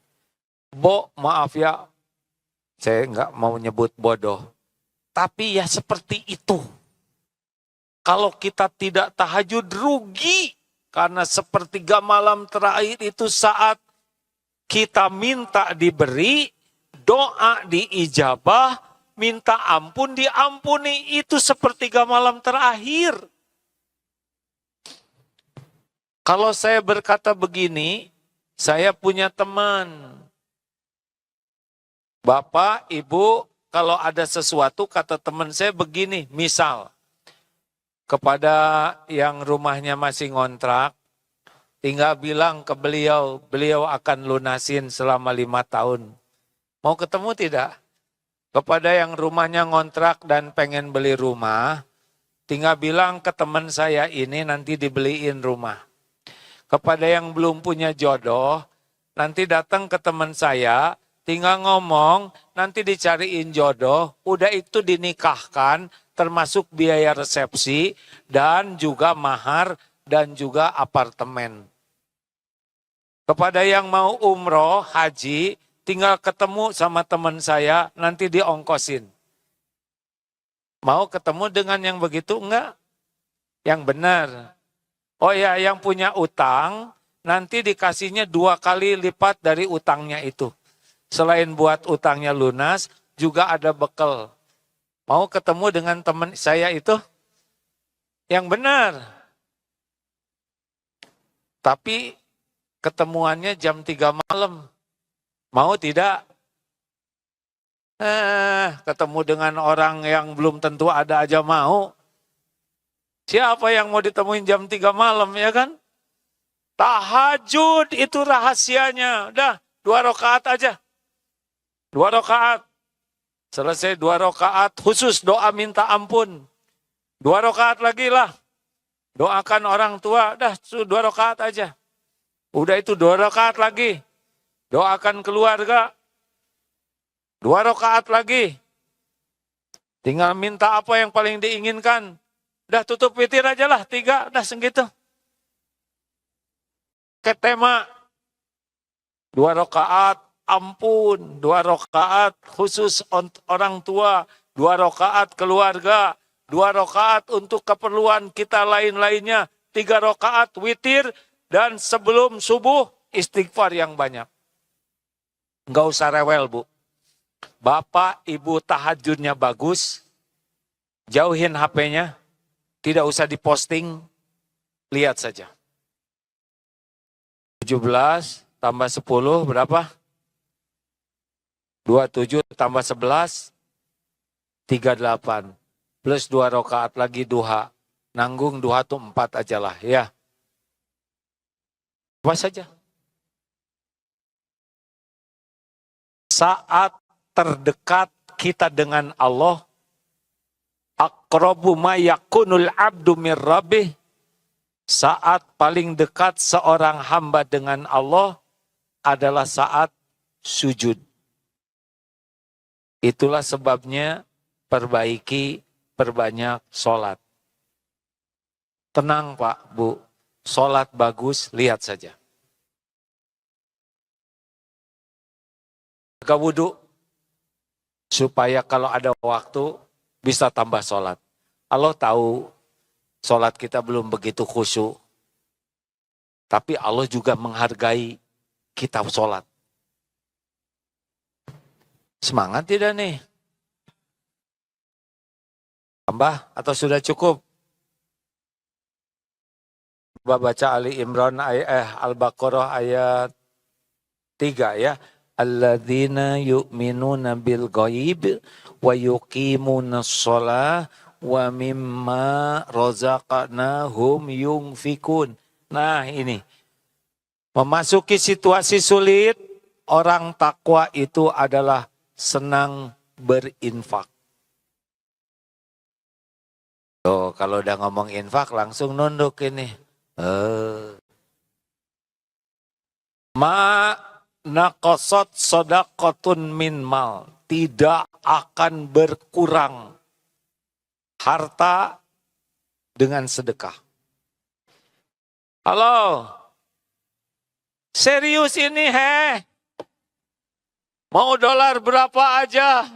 Maaf ya, saya nggak mau nyebut bodoh. Tapi ya seperti itu. Kalau kita tidak tahajud rugi. Karena sepertiga malam terakhir itu saat kita minta diberi, doa diijabah, minta ampun diampuni. Itu sepertiga malam terakhir. Kalau saya berkata begini, saya punya teman. Bapak, Ibu, kalau ada sesuatu kata teman saya begini, misal kepada yang rumahnya masih ngontrak, tinggal bilang ke beliau, beliau akan lunasin selama 5 tahun. Mau ketemu tidak? Kepada yang rumahnya ngontrak dan pengen beli rumah, tinggal bilang ke teman saya ini nanti dibeliin rumah. Kepada yang belum punya jodoh, nanti datang ke teman saya, tinggal ngomong, nanti dicariin jodoh, udah itu dinikahkan, termasuk biaya resepsi, dan juga mahar, dan juga apartemen. Kepada yang mau umroh, haji, tinggal ketemu sama teman saya, nanti diongkosin. Mau ketemu dengan yang begitu enggak? Yang benar. Oh ya, yang punya utang, nanti dikasihnya 2 kali lipat dari utangnya itu. Selain buat utangnya lunas, juga ada bekal. Mau ketemu dengan teman saya itu? Yang benar. Tapi ketemuannya jam 3 malam. Mau tidak? Ketemu dengan orang yang belum tentu ada aja mau. Siapa yang mau ditemuin jam 3 malam, ya kan? Tahajud itu rahasianya. Udah, 2 rakaat aja. 2 rakaat. Selesai 2 rakaat, khusus doa minta ampun. 2 rakaat lagi lah. Doakan orang tua, dah 2 rakaat aja. Udah itu 2 rakaat lagi. Doakan keluarga. 2 rakaat lagi. Tinggal minta apa yang paling diinginkan. Udah tutup witir aja lah, 3, udah segitu. Ke tema 2 rakaat ampun, 2 rakaat khusus orang tua, 2 rakaat keluarga, 2 rakaat untuk keperluan kita lain-lainnya, 3 rakaat witir, dan sebelum subuh istighfar yang banyak. Enggak usah rewel, Bu. Bapak, Ibu tahajudnya bagus, jauhin HP-nya. Tidak usah diposting, lihat saja. 17 tambah 10 berapa? 27 tambah 11, 38. Plus 2 rakaat lagi duha. Nanggung duha tuh 4 aja lah ya. Apa saja. Saat terdekat kita dengan Allah, aqrabu ma yakunul abdu mir rabbih, saat paling dekat seorang hamba dengan Allah adalah saat sujud. Itulah sebabnya perbanyak sholat. Tenang Pak, Bu, sholat bagus, lihat saja. Jaga wudhu, supaya kalau ada waktu, bisa tambah sholat. Allah tahu sholat kita belum begitu khusyuk. Tapi Allah juga menghargai kita sholat. Semangat tidak nih? Tambah atau sudah cukup? Coba baca Ali Imran Al-Baqarah ayat 3 ya. Alladzina yu'minuna bil ghaib wa yuqimunas shalah wa mimma razaqnahum yunfikun. Nah ini, memasuki situasi sulit, orang takwa itu adalah senang berinfak. Tuh, kalau udah ngomong infak langsung nunduk ini. naqasat sadaqatun min mal. Tidak akan berkurang harta dengan sedekah. Halo, serius ini Mau dolar berapa aja,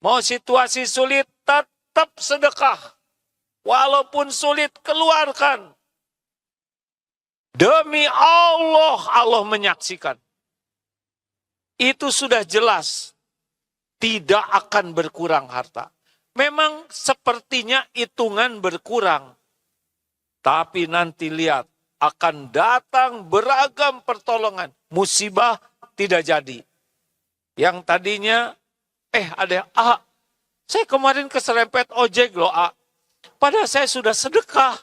mau situasi sulit, tetap sedekah. Walaupun sulit, keluarkan. Demi Allah, Allah menyaksikan. Itu sudah jelas. Tidak akan berkurang harta. Memang sepertinya hitungan berkurang. Tapi nanti lihat, akan datang beragam pertolongan. Musibah tidak jadi. Yang tadinya, ada saya kemarin keserempet ojek loh padahal saya sudah sedekah.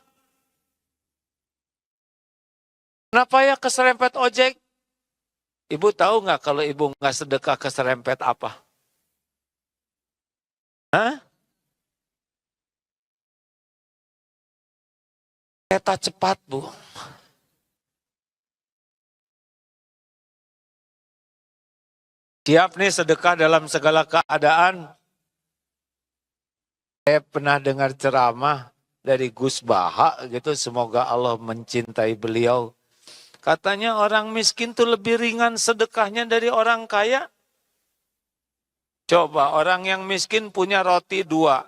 Kenapa ya keserempet ojek? Ibu tahu nggak kalau ibu nggak sedekah keserempet apa? Kereta cepat, Bu. Siap nih sedekah dalam segala keadaan. Saya pernah dengar ceramah dari Gus Baha gitu, semoga Allah mencintai beliau. Katanya orang miskin tuh lebih ringan sedekahnya dari orang kaya. Coba orang yang miskin punya roti 2.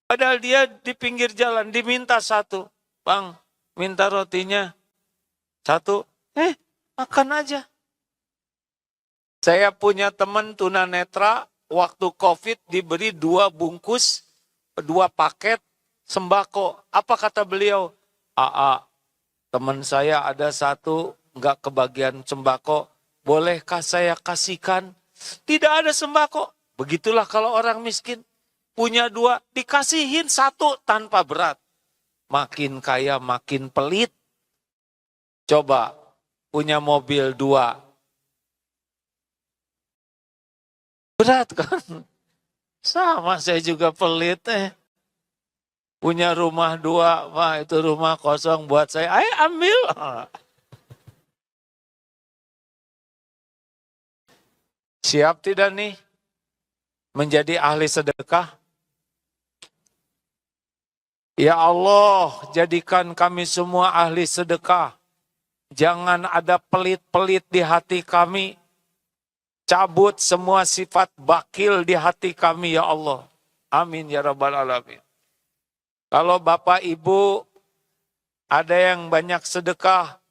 Padahal dia di pinggir jalan diminta 1. Bang, minta rotinya 1. Makan aja. Saya punya teman tunanetra, waktu COVID diberi 2 bungkus, 2 paket sembako. Apa kata beliau? Teman saya ada 1 nggak kebagian sembako. Bolehkah saya kasihkan? Tidak ada sembako. Begitulah kalau orang miskin. Punya 2, dikasihin 1 tanpa berat. Makin kaya makin pelit. Coba, punya mobil 2. Berat kan? Sama saya juga pelit Punya rumah 2, wah itu rumah kosong buat saya. Ayo ambil. Siap tidak nih menjadi ahli sedekah? Ya Allah, jadikan kami semua ahli sedekah. Jangan ada pelit-pelit di hati kami. Cabut semua sifat bakil di hati kami ya Allah. Amin ya Rabbal Alamin. Kalau Bapak Ibu ada yang banyak sedekah,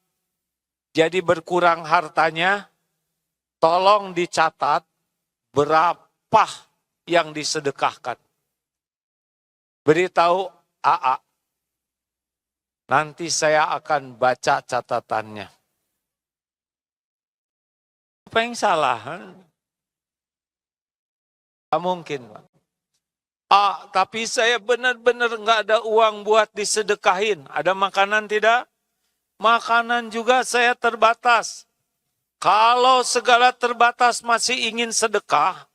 jadi berkurang hartanya, tolong dicatat berapa yang disedekahkan. Beritahu AA. Nanti saya akan baca catatannya. Apa yang salah? Tidak mungkin, Pak. Tapi saya benar-benar nggak ada uang buat disedekahin. Ada makanan tidak? Makanan juga saya terbatas. Kalau segala terbatas masih ingin sedekah,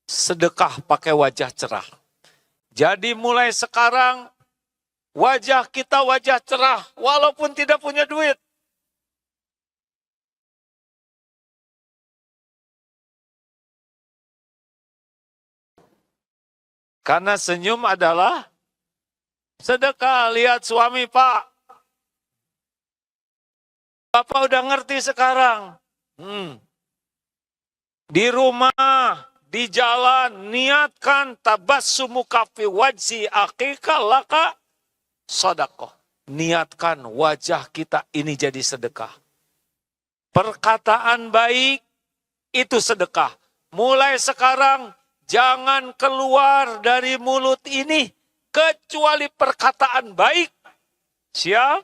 sedekah pakai wajah cerah. Jadi mulai sekarang, wajah kita wajah cerah, walaupun tidak punya duit. Karena senyum adalah sedekah. Lihat suami Pak. Bapak udah ngerti sekarang. Di rumah, di jalan, niatkan tabassumuka fi wajhi akhika laka sedekah. Niatkan wajah kita ini jadi sedekah. Perkataan baik itu sedekah. Mulai sekarang, jangan keluar dari mulut ini kecuali perkataan baik. Siap?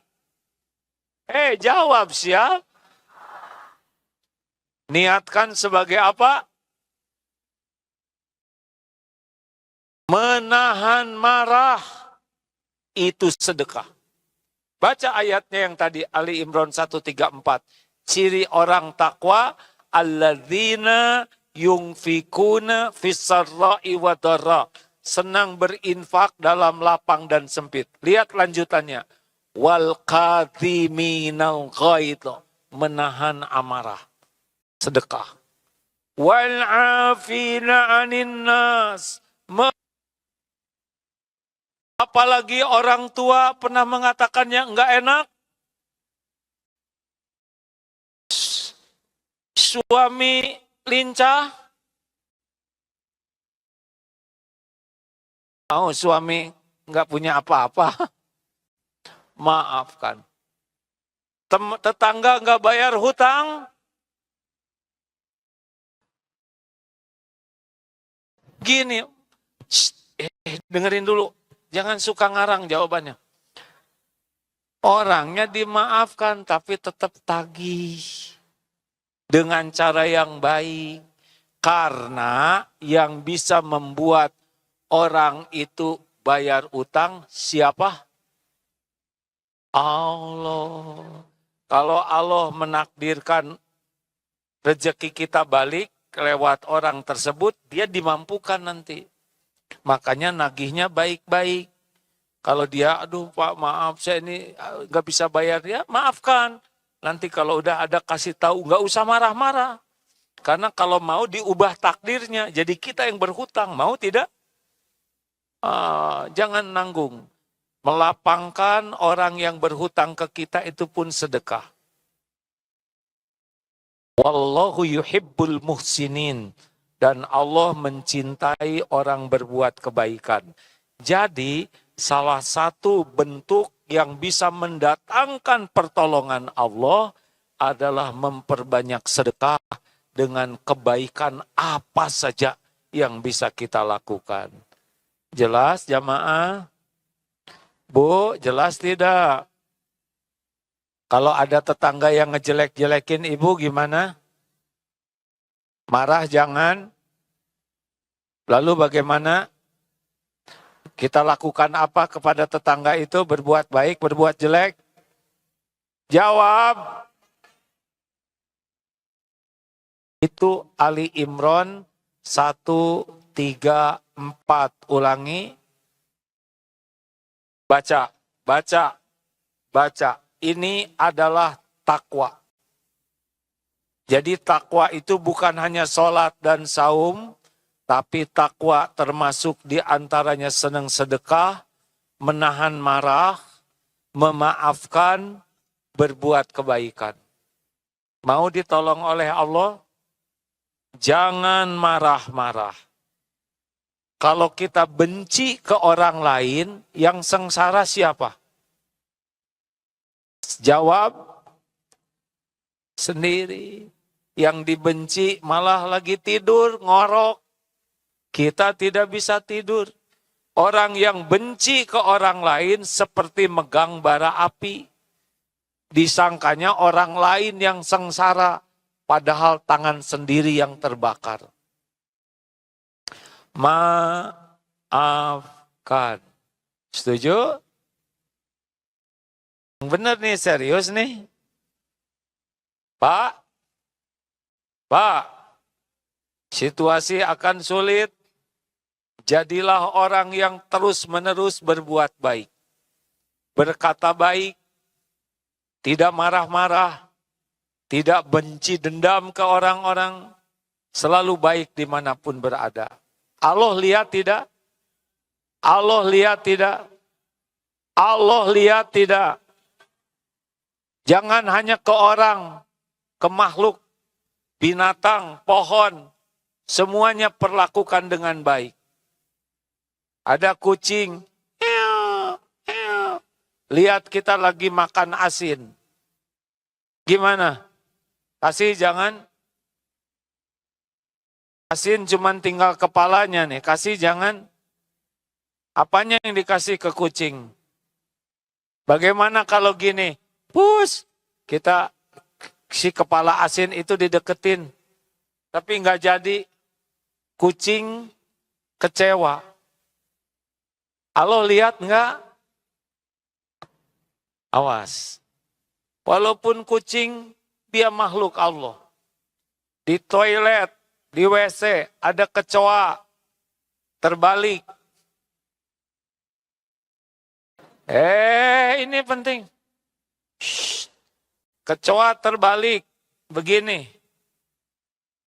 Jawab siap. Niatkan sebagai apa? Menahan marah. Itu sedekah. Baca ayatnya yang tadi, Ali Imran 134. Ciri orang takwa, alladzina yungfikuna fis-sarra'i wa dharra. Senang berinfak dalam lapang dan sempit. Lihat lanjutannya. Wal kadhiminal ghaidha. menahan amarah. Sedekah. Wal 'afina 'anin nas. Apalagi orang tua pernah mengatakannya enggak enak. Suami lincah. Suami enggak punya apa-apa. Maafkan. Tetangga enggak bayar hutang. Gini, dengerin dulu. Jangan suka ngarang jawabannya. Orangnya dimaafkan tapi tetap tagih. Dengan cara yang baik. Karena yang bisa membuat orang itu bayar utang siapa? Allah. Kalau Allah menakdirkan rezeki kita balik lewat orang tersebut, dia dimampukan nanti. Makanya nagihnya baik-baik. Kalau dia, aduh Pak maaf saya ini nggak bisa bayar, ya maafkan. Nanti kalau udah ada kasih tahu, nggak usah marah-marah. Karena kalau mau diubah takdirnya, jadi kita yang berhutang, mau tidak? Jangan nanggung. Melapangkan orang yang berhutang ke kita itu pun sedekah. Wallahu yuhibbul muhsinin. Dan Allah mencintai orang berbuat kebaikan. Jadi salah satu bentuk yang bisa mendatangkan pertolongan Allah adalah memperbanyak sedekah dengan kebaikan apa saja yang bisa kita lakukan. Jelas jamaah? Bu, jelas tidak? Kalau ada tetangga yang ngejelek-jelekin ibu gimana? Marah jangan. Lalu bagaimana? Kita lakukan apa kepada tetangga itu? Berbuat baik, berbuat jelek? Jawab. Itu Ali Imran 134. Ulangi. Baca, baca, baca. Ini adalah takwa. Jadi takwa itu bukan hanya sholat dan saum, tapi takwa termasuk di antaranya senang sedekah, menahan marah, memaafkan, berbuat kebaikan. Mau ditolong oleh Allah? Jangan marah-marah. Kalau kita benci ke orang lain, yang sengsara siapa? Jawab sendiri. Yang dibenci malah lagi tidur, ngorok. Kita tidak bisa tidur. Orang yang benci ke orang lain seperti megang bara api. Disangkanya orang lain yang sengsara, padahal tangan sendiri yang terbakar. Maafkan. Setuju? Benar nih, serius nih. Pak, situasi akan sulit. Jadilah orang yang terus-menerus berbuat baik. Berkata baik, tidak marah-marah, tidak benci dendam ke orang-orang, selalu baik dimanapun berada. Allah lihat tidak? Allah lihat tidak? Allah lihat tidak? Jangan hanya ke orang, ke makhluk, binatang, pohon, semuanya perlakukan dengan baik. Ada kucing, lihat kita lagi makan asin. Gimana? Kasih jangan. Asin cuman tinggal kepalanya nih, kasih jangan. Apanya yang dikasih ke kucing? Bagaimana kalau gini? Pus, kita si kepala asin itu dideketin. Tapi nggak jadi. Kucing kecewa. Allah lihat nggak? Awas. Walaupun kucing, dia makhluk Allah. Di toilet, di WC, ada kecoa. Terbalik. Ini penting. Shh. Kecoa terbalik. Begini.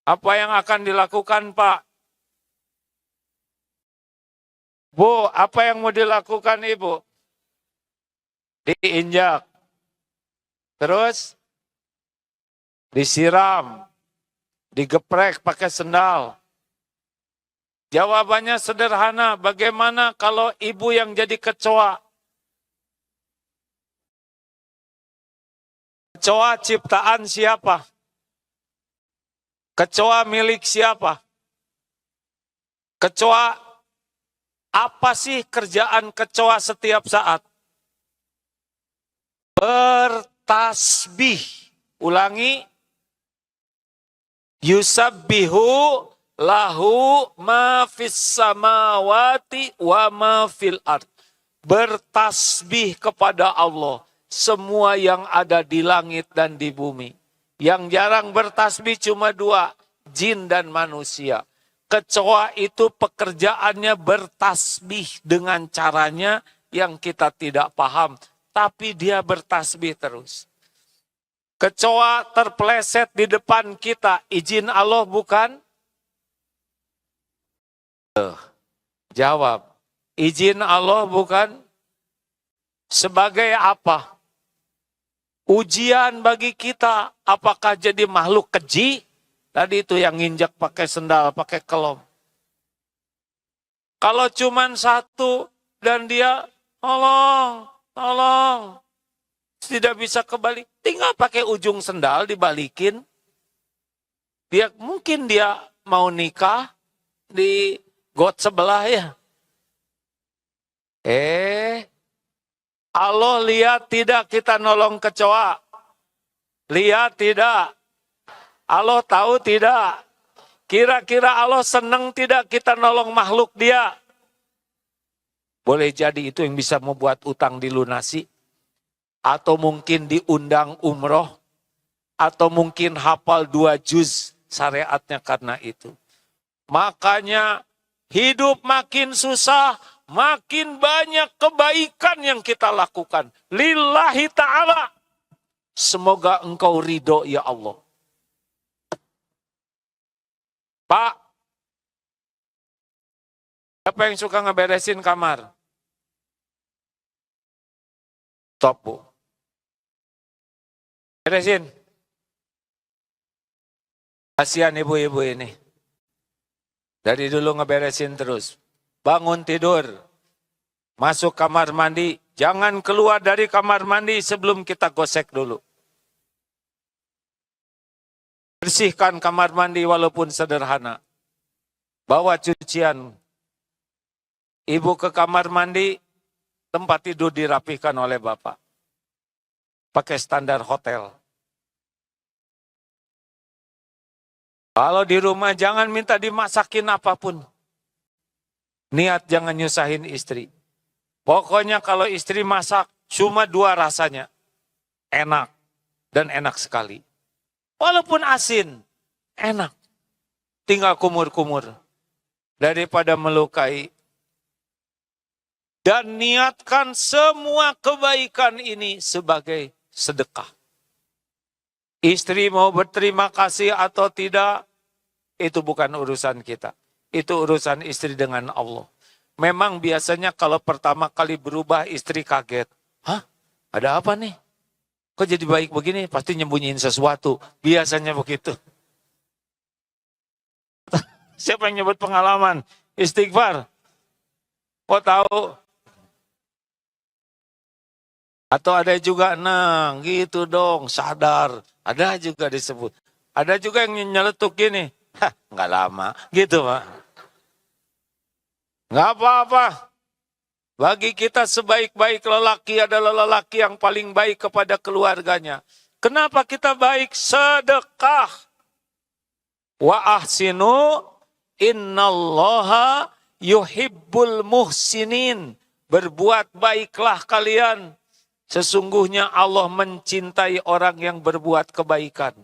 Apa yang akan dilakukan, Pak? Bu, apa yang mau dilakukan Ibu? Diinjak. Terus disiram. Digeprek pakai sendal. Jawabannya sederhana. Bagaimana kalau ibu yang jadi kecoa? Kecoa ciptaan siapa? Kecoa milik siapa? Kecoa, apa sih kerjaan kecoa setiap saat? Bertasbih. Ulangi. Yusabbihu lahu ma fis samawati wa ma fil ard. Bertasbih kepada Allah semua yang ada di langit dan di bumi. Yang jarang bertasbih cuma dua, jin dan manusia. Kecoa itu pekerjaannya bertasbih dengan caranya yang kita tidak paham. Tapi dia bertasbih terus. Kecoa terpleset di depan kita, izin Allah bukan? Jawab, izin Allah bukan? Sebagai apa? Ujian bagi kita, apakah jadi makhluk keji? Tadi itu yang nginjak pakai sendal, pakai kelom. Kalau cuman satu dan dia, tolong, tidak bisa kebalik. Tinggal pakai ujung sendal dibalikin. Mungkin dia mau nikah di got sebelah ya. Allah lihat tidak kita nolong kecoa? Lihat tidak? Allah tahu tidak? Kira-kira Allah senang tidak kita nolong makhluk dia? Boleh jadi itu yang bisa membuat utang dilunasi. Atau mungkin diundang umroh. Atau mungkin hafal 2 juz syariatnya karena itu. Makanya hidup makin susah. Makin banyak kebaikan yang kita lakukan. Lillahi ta'ala. Semoga engkau ridho ya Allah. Pak, siapa yang suka ngeberesin kamar? Stop, Bu. Beresin. Kasihan ibu-ibu ini. Dari dulu ngeberesin terus. Bangun tidur, masuk kamar mandi, jangan keluar dari kamar mandi sebelum kita gosek dulu. Bersihkan kamar mandi walaupun sederhana. Bawa cucian. Ibu ke kamar mandi, tempat tidur dirapihkan oleh bapak. Pakai standar hotel. Kalau di rumah jangan minta dimasakin apapun. Niat jangan nyusahin istri. Pokoknya kalau istri masak, cuma 2 rasanya. Enak dan enak sekali. Walaupun asin, enak. Tinggal kumur-kumur. Daripada melukai. Dan niatkan semua kebaikan ini sebagai sedekah. Istri mau berterima kasih atau tidak, itu bukan urusan kita. Itu urusan istri dengan Allah. Memang biasanya kalau pertama kali berubah istri kaget. Hah? Ada apa nih? Kok jadi baik begini? Pasti nyembunyiin sesuatu. Biasanya begitu. Siapa yang nyebut pengalaman? Istighfar. Kok tahu? Atau ada juga, nah gitu dong, sadar. Ada juga disebut. Ada juga yang nyeletuk gini. Hah, nggak lama. Gitu, Pak. Nggak apa-apa. Bagi kita sebaik-baik lelaki adalah lelaki yang paling baik kepada keluarganya. Kenapa kita baik? Sedekah. Wa ahsinu innallaha yuhibbul muhsinin. Berbuat baiklah kalian. Sesungguhnya Allah mencintai orang yang berbuat kebaikan.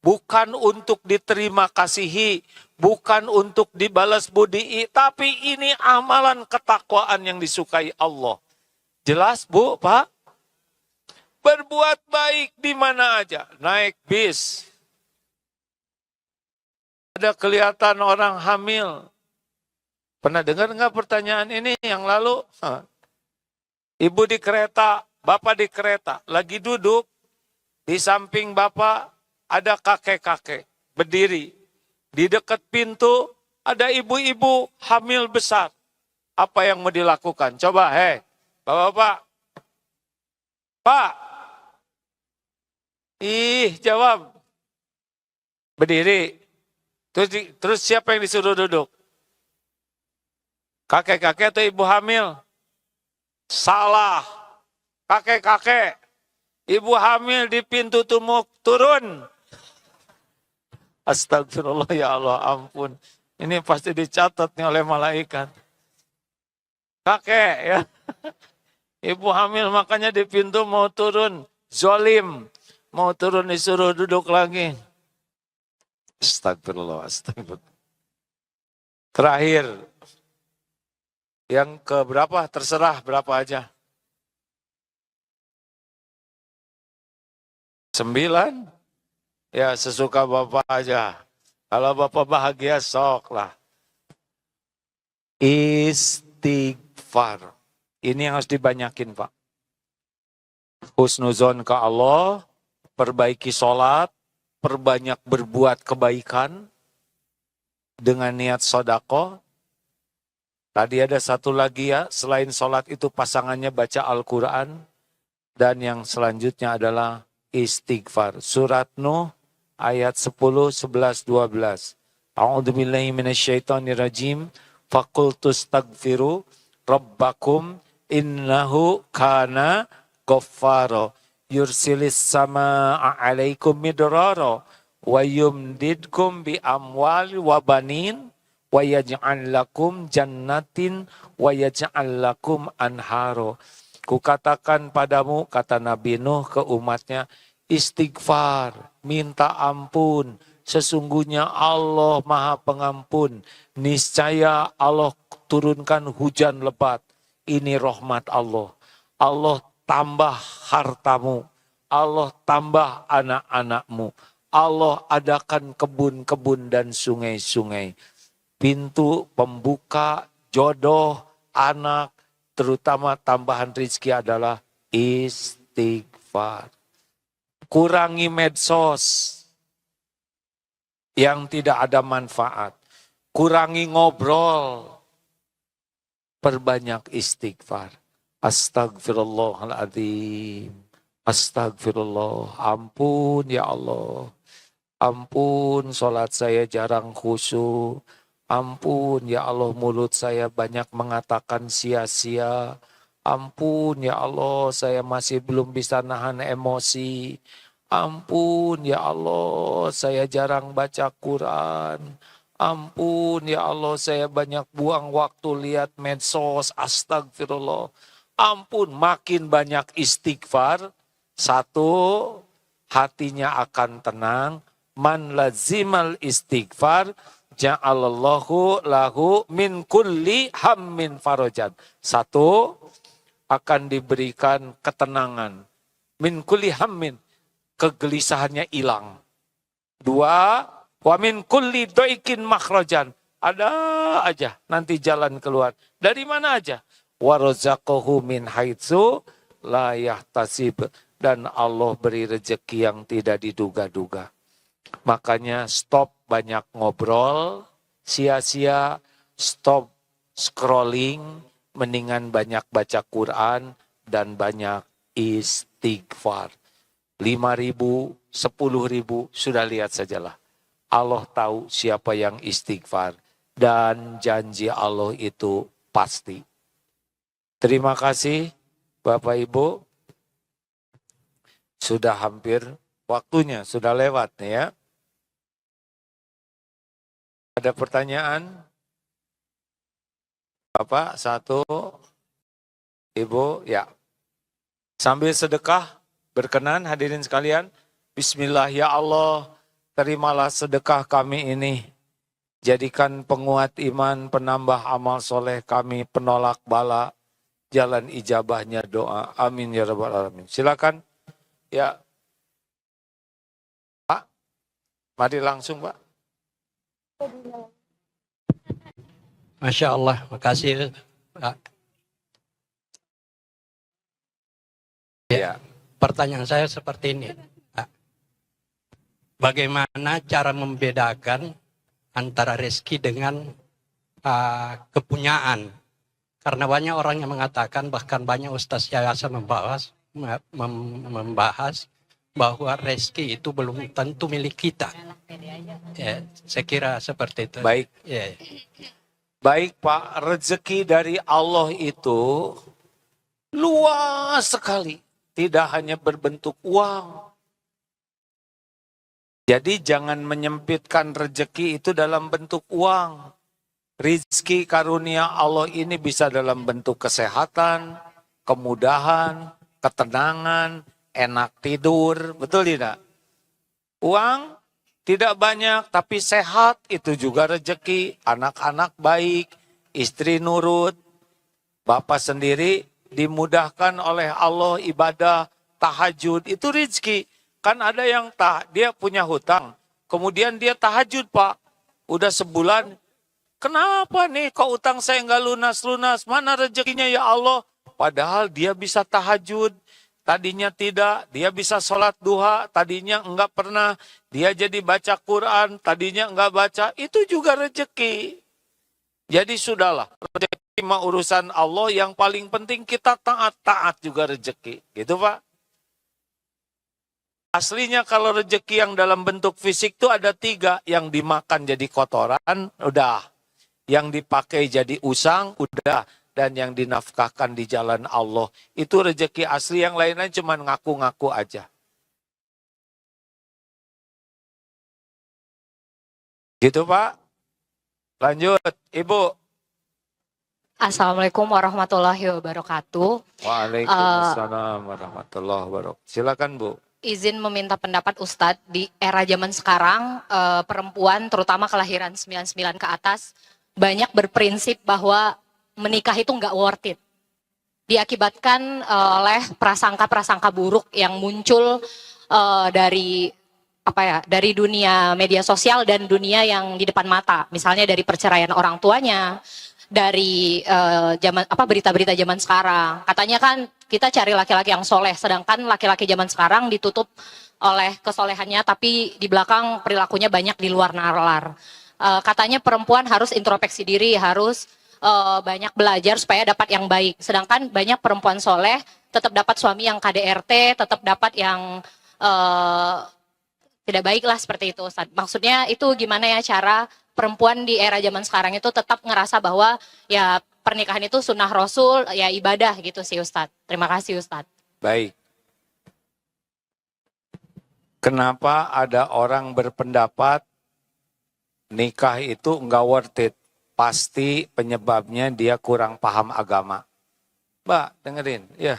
Bukan untuk diterima kasihi, bukan untuk dibalas budi, tapi ini amalan ketakwaan yang disukai Allah. Jelas, Bu, Pak? Berbuat baik di mana aja. Naik bis. Ada kelihatan orang hamil. Pernah dengar nggak pertanyaan ini yang lalu? Ibu di kereta, bapak di kereta. Lagi duduk, di samping bapak ada kakek-kakek berdiri. Di dekat pintu ada ibu-ibu hamil besar. Apa yang mau dilakukan? Coba, bapak-bapak. Pak. Jawab. Berdiri. Terus siapa yang disuruh duduk? Kakek-kakek atau ibu hamil? Salah. Kakek-kakek. Ibu hamil di pintu tumuk turun. Astagfirullah, ya Allah, ampun. Ini pasti dicatat nih oleh malaikat. Kakek ya. Ibu hamil makanya di pintu mau turun. Zolim. Mau turun disuruh duduk lagi. Astagfirullah, astagfirullah. Terakhir. Yang keberapa? Terserah berapa aja. 9? Ya sesuka Bapak aja. Kalau Bapak bahagia sok lah. Istighfar. Ini yang harus dibanyakin Pak. Husnuzon ke Allah, perbaiki sholat, perbanyak berbuat kebaikan dengan niat sodako. Tadi ada satu lagi ya, selain sholat itu pasangannya baca Al-Quran. Dan yang selanjutnya adalah istighfar. Surat Nuh ayat 10, 11, 12. A'udzubillahi minasyaitonirrajim. Fakultus tagfiru rabbakum innahu kana ghaffaro. Yursilis sama'a alaikum midrara. Wa yumdidkum bi amwal wa banin. Wa yaj'al lakum jannatin wa yaj'al lakum anharo. Kukatakan padamu, kata Nabi Nuh ke umatnya, istighfar, minta ampun. Sesungguhnya Allah Maha Pengampun. Niscaya Allah turunkan hujan lebat. Ini rahmat Allah. Allah tambah hartamu. Allah tambah anak-anakmu. Allah adakan kebun-kebun dan sungai-sungai. Pintu pembuka jodoh, anak, terutama tambahan rezeki adalah istighfar. Kurangi medsos yang tidak ada manfaat. Kurangi ngobrol. Perbanyak istighfar. Astagfirullahaladzim. Astagfirullah. Ampun ya Allah. Ampun sholat saya jarang khusyuk. Ampun ya Allah, mulut saya banyak mengatakan sia-sia. Ampun ya Allah, saya masih belum bisa nahan emosi. Ampun ya Allah, saya jarang baca Quran. Ampun ya Allah, saya banyak buang waktu lihat medsos. Astagfirullah. Ampun, makin banyak istighfar. Satu, hatinya akan tenang. Man lazimal istighfar, ja'alallahu lahu min kulli hammin farajan. Satu, akan diberikan ketenangan. Min kulli hammin, kegelisahannya hilang. Dua, wa min kulli doikin makhrajan. Ada aja nanti jalan keluar. Dari mana aja? Wa razaqahu min haitsu la yahtasib. Dan Allah beri rezeki yang tidak diduga-duga. Makanya stop banyak ngobrol, sia-sia, stop scrolling, mendingan banyak baca Quran dan banyak istighfar. 5.000, 10.000, sudah lihat sajalah. Allah tahu siapa yang istighfar dan janji Allah itu pasti. Terima kasih Bapak Ibu. Sudah hampir waktunya, sudah lewat nih ya. Ada pertanyaan? Bapak, satu. Ibu, ya. Sambil sedekah, berkenan hadirin sekalian. Bismillah ya Allah, terimalah sedekah kami ini. Jadikan penguat iman, penambah amal soleh kami, penolak bala, jalan ijabahnya doa. Amin ya rabbal alamin. Silakan Ya, Pak, mari langsung Pak. Masya Allah, makasih Pak. Ya, Pertanyaan saya seperti ini, Pak. Bagaimana cara membedakan antara rezeki dengan kepunyaan? Karena banyak orang yang mengatakan, bahkan banyak ustaz yayasan membahas bahwa rezeki itu belum tentu milik kita. Ya, saya kira seperti itu. baik. Ya. Baik Pak, rezeki dari Allah itu luas sekali. Tidak hanya berbentuk uang. Jadi jangan menyempitkan rezeki itu dalam bentuk uang. Rizki karunia Allah ini bisa dalam bentuk kesehatan, kemudahan, ketenangan, enak tidur. Betul tidak? Uang tidak banyak tapi sehat itu juga rezeki. Anak-anak baik, istri nurut. Bapak sendiri dimudahkan oleh Allah ibadah tahajud. Itu rezeki. Kan ada yang dia punya hutang. Kemudian dia tahajud Pak. Udah sebulan. Kenapa nih kok utang saya nggak lunas-lunas? Mana rezekinya ya Allah? Padahal dia bisa tahajud. Tadinya tidak, dia bisa sholat duha, tadinya enggak pernah. Dia jadi baca Quran, tadinya enggak baca. Itu juga rezeki. Jadi sudahlah, rezeki mah urusan Allah. Yang paling penting kita taat juga rezeki. Gitu Pak. Aslinya kalau rezeki yang dalam bentuk fisik itu ada 3. Yang dimakan jadi kotoran, udah. Yang dipakai jadi usang, udah. Dan yang dinafkahkan di jalan Allah. Itu rezeki asli, yang lain-lain cuma ngaku-ngaku aja. Gitu Pak. Lanjut, Ibu. Assalamualaikum warahmatullahi wabarakatuh. Waalaikumsalam warahmatullahi wabarakatuh. Silakan Bu. Izin meminta pendapat Ustadz, di era zaman sekarang, perempuan terutama kelahiran 99 ke atas, banyak berprinsip bahwa menikah itu nggak worth it. Diakibatkan oleh prasangka-prasangka buruk yang muncul dari dari dunia media sosial dan dunia yang di depan mata. Misalnya dari perceraian orang tuanya, dari berita-berita zaman sekarang. Katanya kan kita cari laki-laki yang soleh, sedangkan laki-laki zaman sekarang ditutup oleh kesolehannya, tapi di belakang perilakunya banyak di luar nalar. Katanya perempuan harus introspeksi diri, harus banyak belajar supaya dapat yang baik. Sedangkan banyak perempuan soleh tetap dapat suami yang KDRT, tetap dapat yang tidak baik lah seperti itu, Ustaz. Maksudnya itu gimana ya cara perempuan di era zaman sekarang itu tetap ngerasa bahwa ya pernikahan itu sunnah Rasul, ya ibadah gitu sih Ustaz. Terima kasih Ustaz. Baik. Kenapa ada orang berpendapat nikah itu enggak worth it? Pasti penyebabnya dia kurang paham agama. Mbak, dengerin. Ya.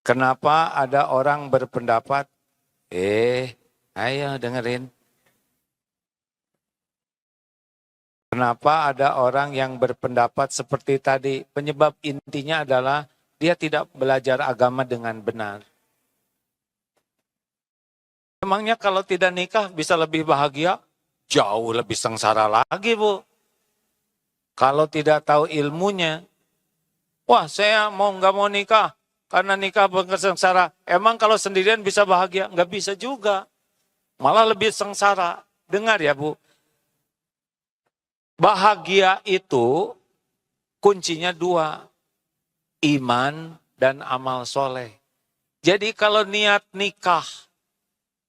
Kenapa ada orang berpendapat, ayo dengerin. Kenapa ada orang yang berpendapat seperti tadi? Penyebab intinya adalah dia tidak belajar agama dengan benar. Emangnya kalau tidak nikah bisa lebih bahagia? Jauh lebih sengsara lagi, Bu. Kalau tidak tahu ilmunya, wah saya nggak mau nikah, karena nikah bersengsara. Emang kalau sendirian bisa bahagia? Nggak bisa juga. Malah lebih sengsara. Dengar ya Bu. Bahagia itu kuncinya 2. Iman dan amal soleh. Jadi kalau niat nikah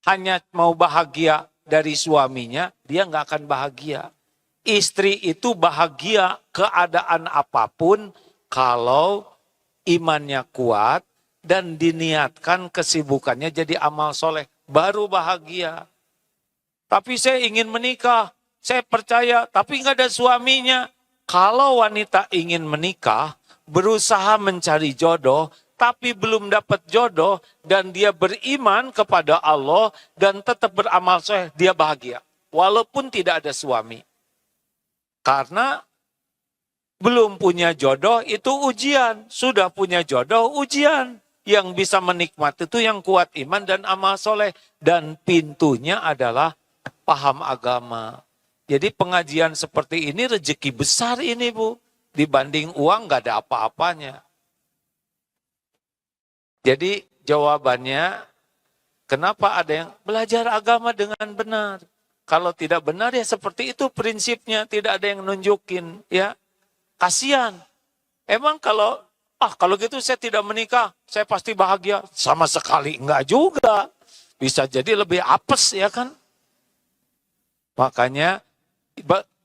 hanya mau bahagia dari suaminya, dia nggak akan bahagia. Istri itu bahagia keadaan apapun kalau imannya kuat dan diniatkan kesibukannya jadi amal soleh. Baru bahagia. Tapi saya ingin menikah, saya percaya, tapi nggak ada suaminya. Kalau wanita ingin menikah, berusaha mencari jodoh, tapi belum dapat jodoh, dan dia beriman kepada Allah, dan tetap beramal soleh, dia bahagia. Walaupun tidak ada suami. Karena belum punya jodoh itu ujian, sudah punya jodoh ujian. Yang bisa menikmati itu yang kuat iman dan amal soleh. Dan pintunya adalah paham agama. Jadi pengajian seperti ini rezeki besar ini Bu. Dibanding uang nggak ada apa-apanya. Jadi jawabannya, kenapa ada yang belajar agama dengan benar? Kalau tidak benar ya seperti itu prinsipnya, tidak ada yang nunjukin, ya. Kasihan. Emang kalau gitu saya tidak menikah, saya pasti bahagia. Sama sekali enggak juga. Bisa jadi lebih apes ya kan? Makanya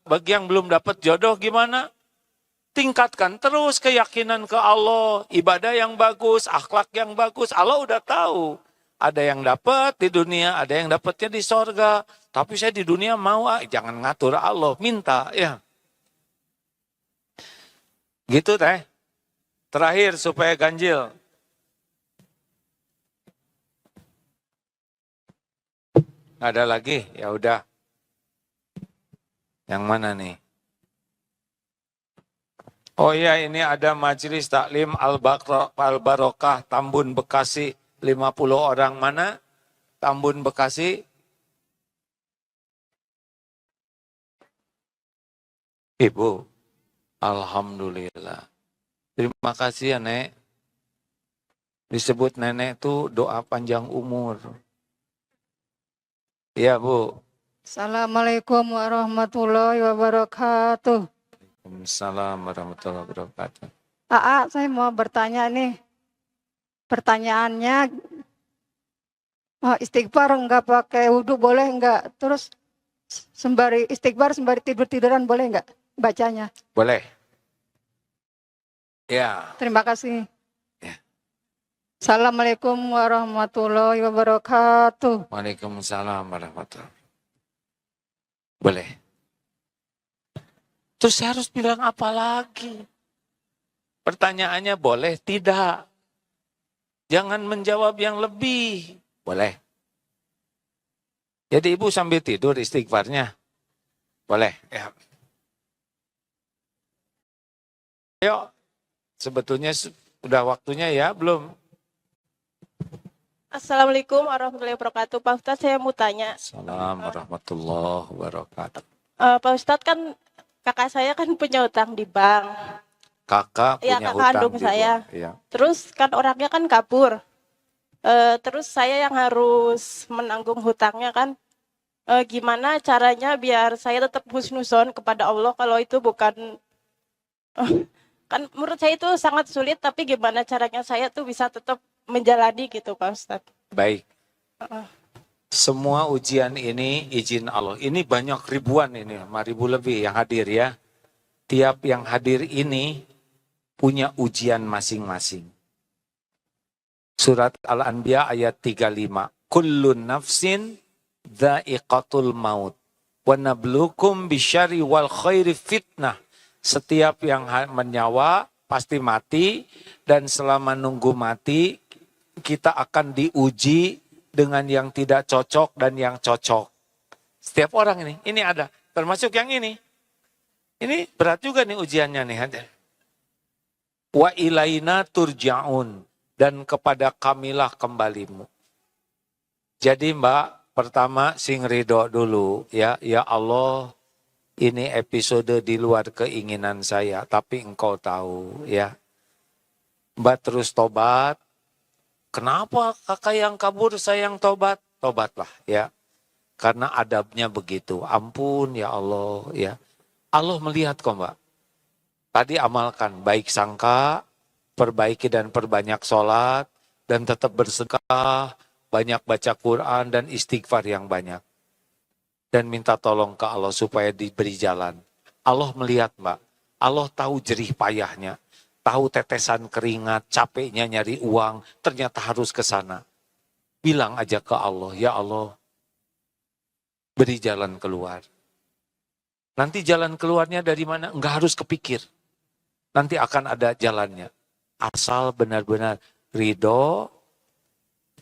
bagi yang belum dapat jodoh gimana? Tingkatkan terus keyakinan ke Allah, ibadah yang bagus, akhlak yang bagus. Allah udah tahu. Ada yang dapat di dunia, ada yang dapatnya di sorga. Tapi saya di dunia mau, jangan ngatur Allah, minta ya. Gitu teh. Terakhir supaya ganjil. Ada lagi? Ya udah. Yang mana nih? Oh iya, ini ada Majelis Taklim Al-Barokah Tambun Bekasi, 50 orang. Mana Tambun Bekasi? Ibu, alhamdulillah. Terima kasih ya Nek. Disebut nenek itu doa panjang umur. Iya Bu. Assalamualaikum warahmatullahi wabarakatuh. Waalaikumsalam warahmatullahi wabarakatuh. Saya mau bertanya nih. Pertanyaannya, istighfar enggak pakai wudhu boleh enggak? Terus sembari istighfar sembari tidur-tiduran boleh enggak bacanya? Boleh. Ya. Terima kasih. Ya. Assalamualaikum warahmatullahi wabarakatuh. Waalaikumsalam warahmatullahi wabarakatuh. Boleh. Terus saya harus bilang apa lagi? Pertanyaannya boleh, tidak. Jangan menjawab yang lebih. Boleh. Jadi ibu sambil tidur istighfarnya. Boleh. Ya. Ayo, sebetulnya sudah waktunya ya, belum? Assalamualaikum warahmatullahi wabarakatuh. Pak Ustadz, saya mau tanya. Assalamualaikum warahmatullahi wabarakatuh. Pak Ustadz, kan kakak saya kan punya utang di bank. Kakak Ya, punya kakak hutang kandung di saya. bank. Ya. Terus kan orangnya kan kabur. Terus saya yang harus menanggung hutangnya kan. Gimana caranya biar saya tetap husnuzon kepada Allah kalau itu bukan... kan menurut saya itu sangat sulit, tapi gimana caranya saya tuh bisa tetap menjalani gitu Pak Ustadz. Baik. Semua ujian ini izin Allah. Ini banyak ribuan ini, 5.000 lebih yang hadir ya. Tiap yang hadir ini punya ujian masing-masing. Surat Al-Anbiya ayat 35. Kullun nafsin dha'iqatul maut. Wa nablukum bisyari wal khairi fitnah. Setiap yang menyawa pasti mati. Dan selama nunggu mati, kita akan diuji dengan yang tidak cocok dan yang cocok. Setiap orang ini ada. Termasuk yang ini. Ini berat juga nih ujiannya nih. Wa ilaina turja'un. Dan kepada kamilah kembalimu. Jadi Mbak, pertama sing ridho dulu. Ya Allah, ini episode di luar keinginan saya. Tapi engkau tahu ya. Mbak terus tobat. Kenapa kakak yang kabur saya yang tobat? Tobatlah ya. Karena adabnya begitu. Ampun ya Allah ya. Allah melihat kok Mbak. Tadi amalkan baik sangka, perbaiki dan perbanyak sholat, dan tetap bersedekah, banyak baca Quran dan istighfar yang banyak. Dan minta tolong ke Allah supaya diberi jalan. Allah melihat Mbak. Allah tahu jerih payahnya. Tahu tetesan keringat, capeknya nyari uang, ternyata harus ke sana. Bilang aja ke Allah, ya Allah, beri jalan keluar. Nanti jalan keluarnya dari mana? Enggak harus kepikir. Nanti akan ada jalannya. Asal benar-benar ridho,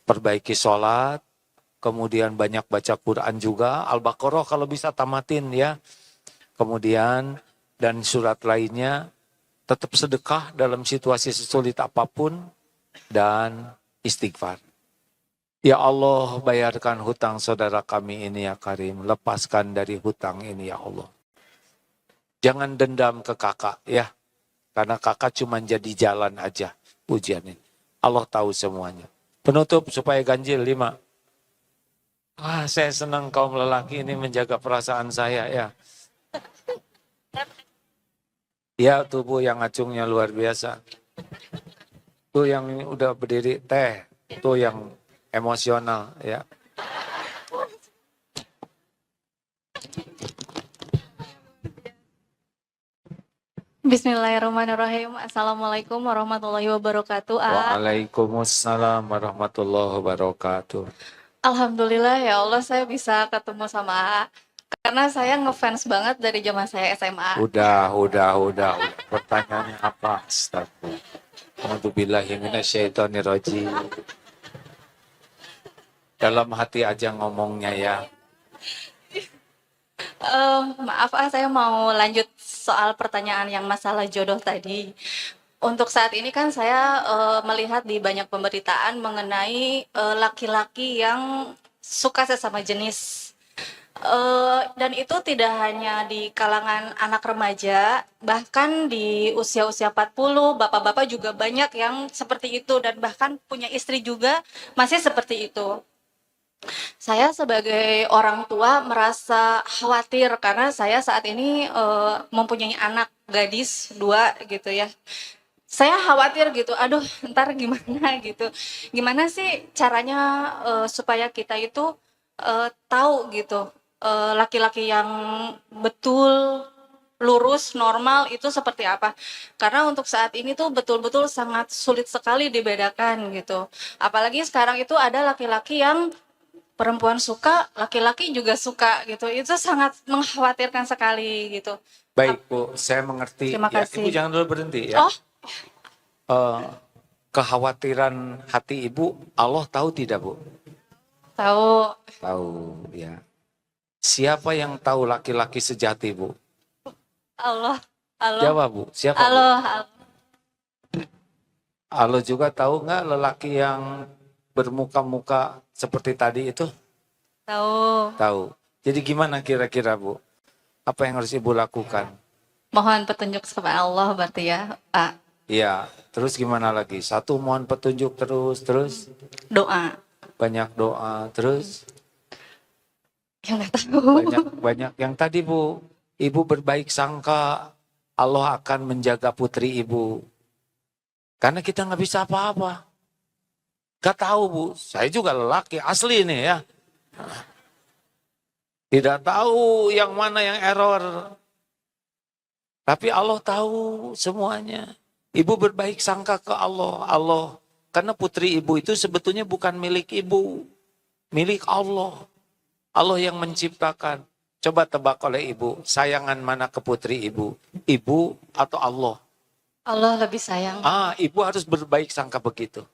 perbaiki sholat, kemudian banyak baca Quran juga. Al-Baqarah kalau bisa tamatin ya. Kemudian dan surat lainnya. Tetap sedekah dalam situasi sesulit apapun, dan istighfar. Ya Allah, bayarkan hutang saudara kami ini ya Karim. Lepaskan dari hutang ini ya Allah. Jangan dendam ke kakak ya. Karena kakak cuma jadi jalan aja ujian ini. Allah tahu semuanya. Penutup supaya ganjil 5. Saya senang kaum lelaki ini menjaga perasaan saya ya. Ya, tubuh yang acungnya luar biasa. Tuh yang udah berdiri teh, tuh yang emosional ya. Bismillahirrahmanirrahim. Assalamualaikum warahmatullahi wabarakatuh. Waalaikumsalam warahmatullahi wabarakatuh. Alhamdulillah ya Allah saya bisa ketemu sama A. Karena saya ngefans banget dari zaman saya SMA. Udah. Pertanyaannya apa? Astagfirullah. Alhamdulillahi minasyaitonirrajim. Dalam hati aja ngomongnya ya. Maaf saya mau lanjut soal pertanyaan yang masalah jodoh tadi. Untuk saat ini kan saya melihat di banyak pemberitaan mengenai laki-laki yang suka sesama jenis. Dan itu tidak hanya di kalangan anak remaja, bahkan di usia-usia 40, bapak-bapak juga banyak yang seperti itu dan bahkan punya istri juga masih seperti itu. Saya sebagai orang tua merasa khawatir karena saya saat ini mempunyai anak gadis 2 gitu ya. Saya khawatir gitu, aduh ntar gimana gitu. Gimana sih caranya supaya kita itu tahu gitu laki-laki yang betul lurus normal itu seperti apa, karena untuk saat ini tuh betul-betul sangat sulit sekali dibedakan gitu. Apalagi sekarang itu ada laki-laki yang perempuan suka, laki-laki juga suka gitu. Itu sangat mengkhawatirkan sekali gitu. Baik Bu, saya mengerti. Terima Ya, kasih. Ibu jangan dulu berhenti ya. Kekhawatiran hati Ibu, Allah tahu tidak Bu? Tahu. Tahu ya. Siapa yang tahu laki-laki sejati Bu? Allah. Jawab Bu, siapa Bu? Allah. Allah juga tahu nggak lelaki yang bermuka-muka seperti tadi itu? Tahu. Tahu. Jadi gimana kira-kira Bu? Apa yang harus Ibu lakukan? Mohon petunjuk sama Allah berarti ya. Iya, terus gimana lagi? Satu, mohon petunjuk terus. Doa. Banyak doa, terus Ya nggak tahu. banyak yang tadi Bu. Ibu berbaik sangka Allah akan menjaga putri Ibu. Karena kita nggak bisa apa-apa. Gak tahu Bu, saya juga lelaki asli nih ya. Tidak tahu yang mana yang error. Tapi Allah tahu semuanya. Ibu berbaik sangka ke Allah. Karena putri Ibu itu sebetulnya bukan milik Ibu. Milik Allah. Allah yang menciptakan. Coba tebak oleh Ibu, sayangan mana ke putri Ibu? Ibu atau Allah? Allah lebih sayang. Ibu harus berbaik sangka begitu.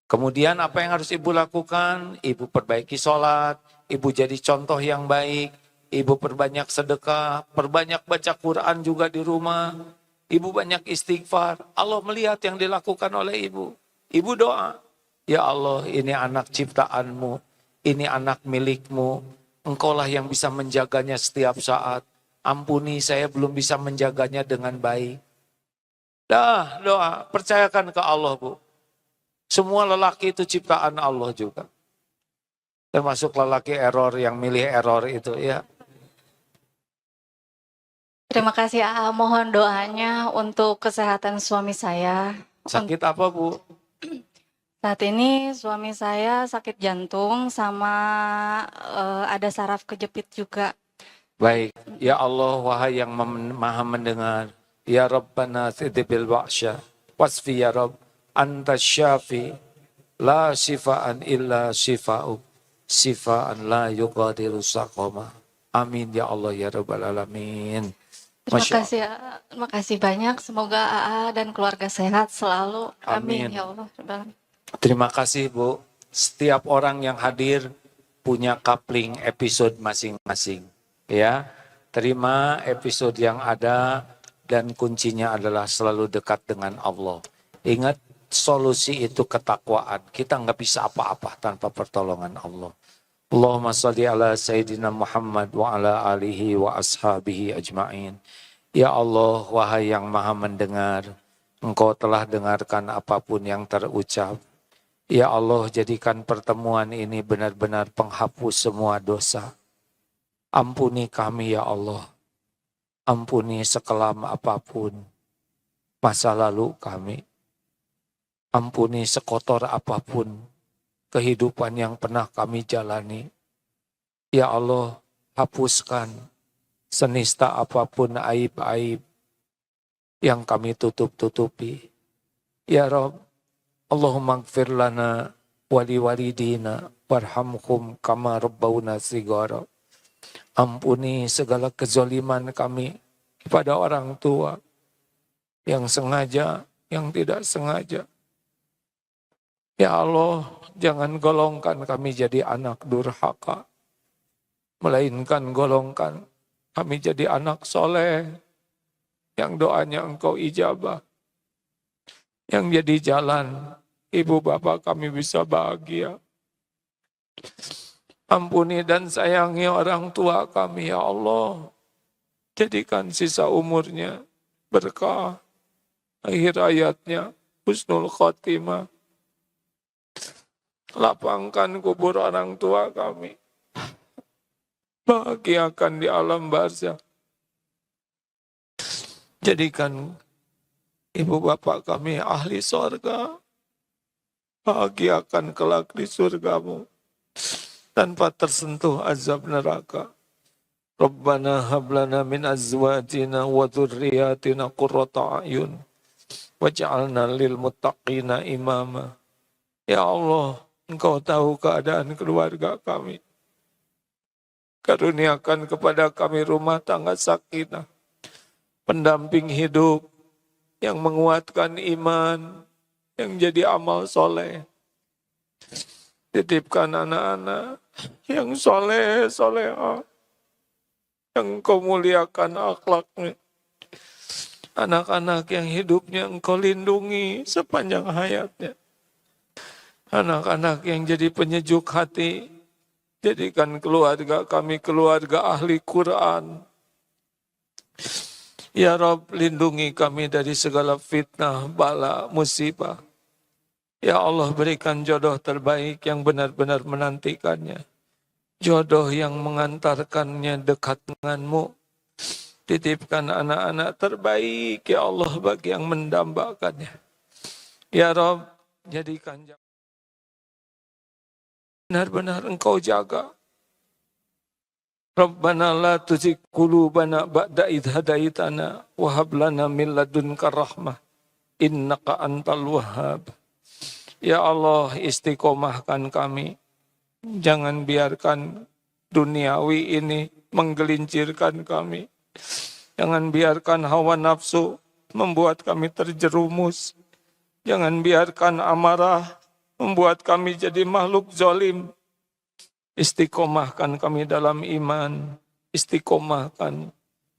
Kemudian apa yang harus Ibu lakukan? Ibu perbaiki sholat, Ibu jadi contoh yang baik, Ibu perbanyak sedekah, perbanyak baca Quran juga di rumah, Ibu banyak istighfar. Allah melihat yang dilakukan oleh Ibu. Ibu doa, ya Allah ini anak ciptaanmu, ini anak milikmu, Engkaulah yang bisa menjaganya setiap saat. Ampuni saya belum bisa menjaganya dengan baik. Doa, percayakan ke Allah Bu. Semua lelaki itu ciptaan Allah juga. Termasuk lelaki error yang milih error itu ya. Terima kasih mohon doanya untuk kesehatan suami saya. Sakit apa Bu? Saat ini suami saya sakit jantung sama ada saraf kejepit juga. Baik, ya Allah wahai yang maha mendengar. Ya Rabbana sidbil wa'sya wasfi ya Rabb anta syafi la shifaan illa shifa'u shifaan la yughadiru saqama. Amin ya Allah ya Rabbal Alamin. Terima kasih banyak. Semoga AA dan keluarga sehat selalu. Amin, Amin. ya Allah. Terima kasih Bu. Setiap orang yang hadir punya coupling episode masing-masing. Ya, terima episode yang ada dan kuncinya adalah selalu dekat dengan Allah. Ingat, solusi itu ketakwaan. Kita nggak bisa apa-apa tanpa pertolongan Allah. Allahumma salli ala Sayyidina Muhammad wa ala alihi wa ashabihi ajma'in. Ya Allah, wahai yang maha mendengar, Engkau telah dengarkan apapun yang terucap. Ya Allah, jadikan pertemuan ini benar-benar penghapus semua dosa. Ampuni kami ya Allah. Ampuni sekelam apapun masa lalu kami. Ampuni sekotor apapun kehidupan yang pernah kami jalani. Ya Allah, hapuskan senista apapun aib-aib yang kami tutup-tutupi. Ya Rabb, Allahumma gfir lana wali walidina warhamhum kama rabbawna sigara. Ampuni segala kezoliman kami kepada orang tua yang sengaja, yang tidak sengaja. Ya Allah, jangan golongkan kami jadi anak durhaka, melainkan golongkan kami jadi anak soleh yang doanya Engkau ijabah, yang jadi jalan ibu bapak kami bisa bahagia. Ampuni dan sayangi orang tua kami ya Allah. Jadikan sisa umurnya berkah, akhir hayatnya husnul khotimah. Lapangkan kubur orang tua kami. Bahagiakan di alam barzakh. Jadikan ibu bapak kami ahli sorga. Bahagiakan kelak di surgamu. Tanpa tersentuh azab neraka. Rabbana hablana min azwajina wa dhurriyyatina qurrata a'yun. Waj'alna lil muttaqina imama. Ya Allah, Engkau tahu keadaan keluarga kami. Karuniakan kepada kami rumah tangga sakinah, pendamping hidup yang menguatkan iman, yang jadi amal soleh. Titipkan anak-anak yang soleh, solehah, yang Engkau muliakan akhlaknya. Anak-anak yang hidupnya Engkau lindungi sepanjang hayatnya. Anak-anak yang jadi penyejuk hati, jadikan keluarga kami keluarga ahli Quran. Ya Rabb, lindungi kami dari segala fitnah, bala, musibah. Ya Allah, berikan jodoh terbaik yang benar-benar menantikannya. Jodoh yang mengantarkannya dekat denganmu. Titipkan anak-anak terbaik, ya Allah, bagi yang mendambakannya. Ya Rabb, jadikan benar-benar Engkau jaga. Rabbana la tuzigh qulubana ba'da idh hadaitana wa hab lana min ladunka rahmah innaka antal wahhab. Ya Allah, istiqomahkan kami. Jangan biarkan duniawi ini menggelincirkan kami. Jangan biarkan hawa nafsu membuat kami terjerumus. Jangan biarkan amarah membuat kami jadi makhluk zalim. Istiqomahkan kami dalam iman. Istiqomahkan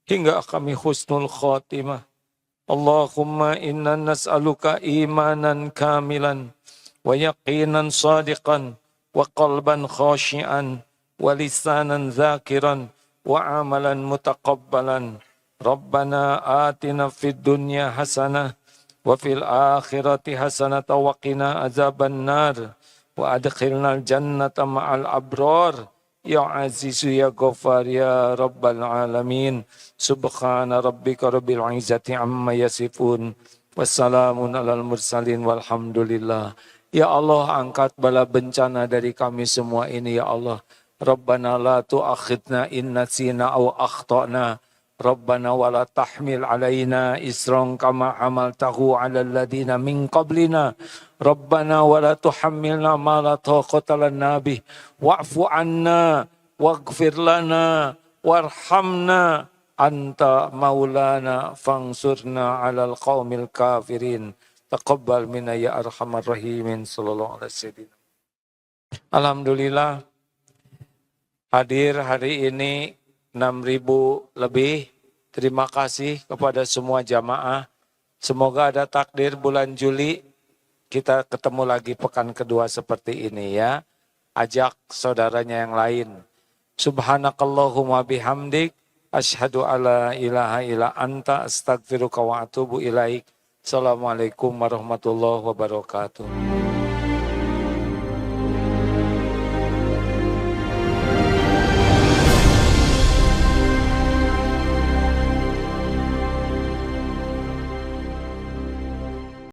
hingga kami husnul khotimah. Allahumma inna nas'aluka imanan kamilan wa yaqinan sadiqan wa qalban khashi'an wa lisanan zakiran wa amalan mutaqabbalan. Rabbana atina fid dunya hasanah wa fil akhirati hasanata wa qina azaban nar wa adkhilnal jannata ma'al abrar ya azizu ya ghafar ya rabbal alamin. Subhana rabbika rabbil izzati amma yasifun wassalamun alal mursalin walhamdulillah. Ya Allah, angkat bala bencana dari kami semua ini ya Allah. Rabbana la tu'akhidna in nasina aw akhtana. Rabbana wa la tahmil alaina isran kama hamaltahu ala alladhina min qablina. Rabbana wa la tuhammilna ma la taqata lana bih. Wa'fu anna waghfir lana warhamna anta maulana fangsurna alal qaumil kafirin. Taqabbal minna ya arhamar rahimin sallallahu alaihi wasallam. Alhamdulillah hadir hari ini 6.000 lebih. Terima kasih kepada semua jamaah. Semoga ada takdir bulan Juli kita ketemu lagi pekan kedua seperti ini ya. Ajak saudaranya yang lain. Subhanakallahumma bihamdik. Asyhadu alla ilaha illa anta astaghfiruka wa atubu ilaik. Assalamualaikum warahmatullahi wabarakatuh.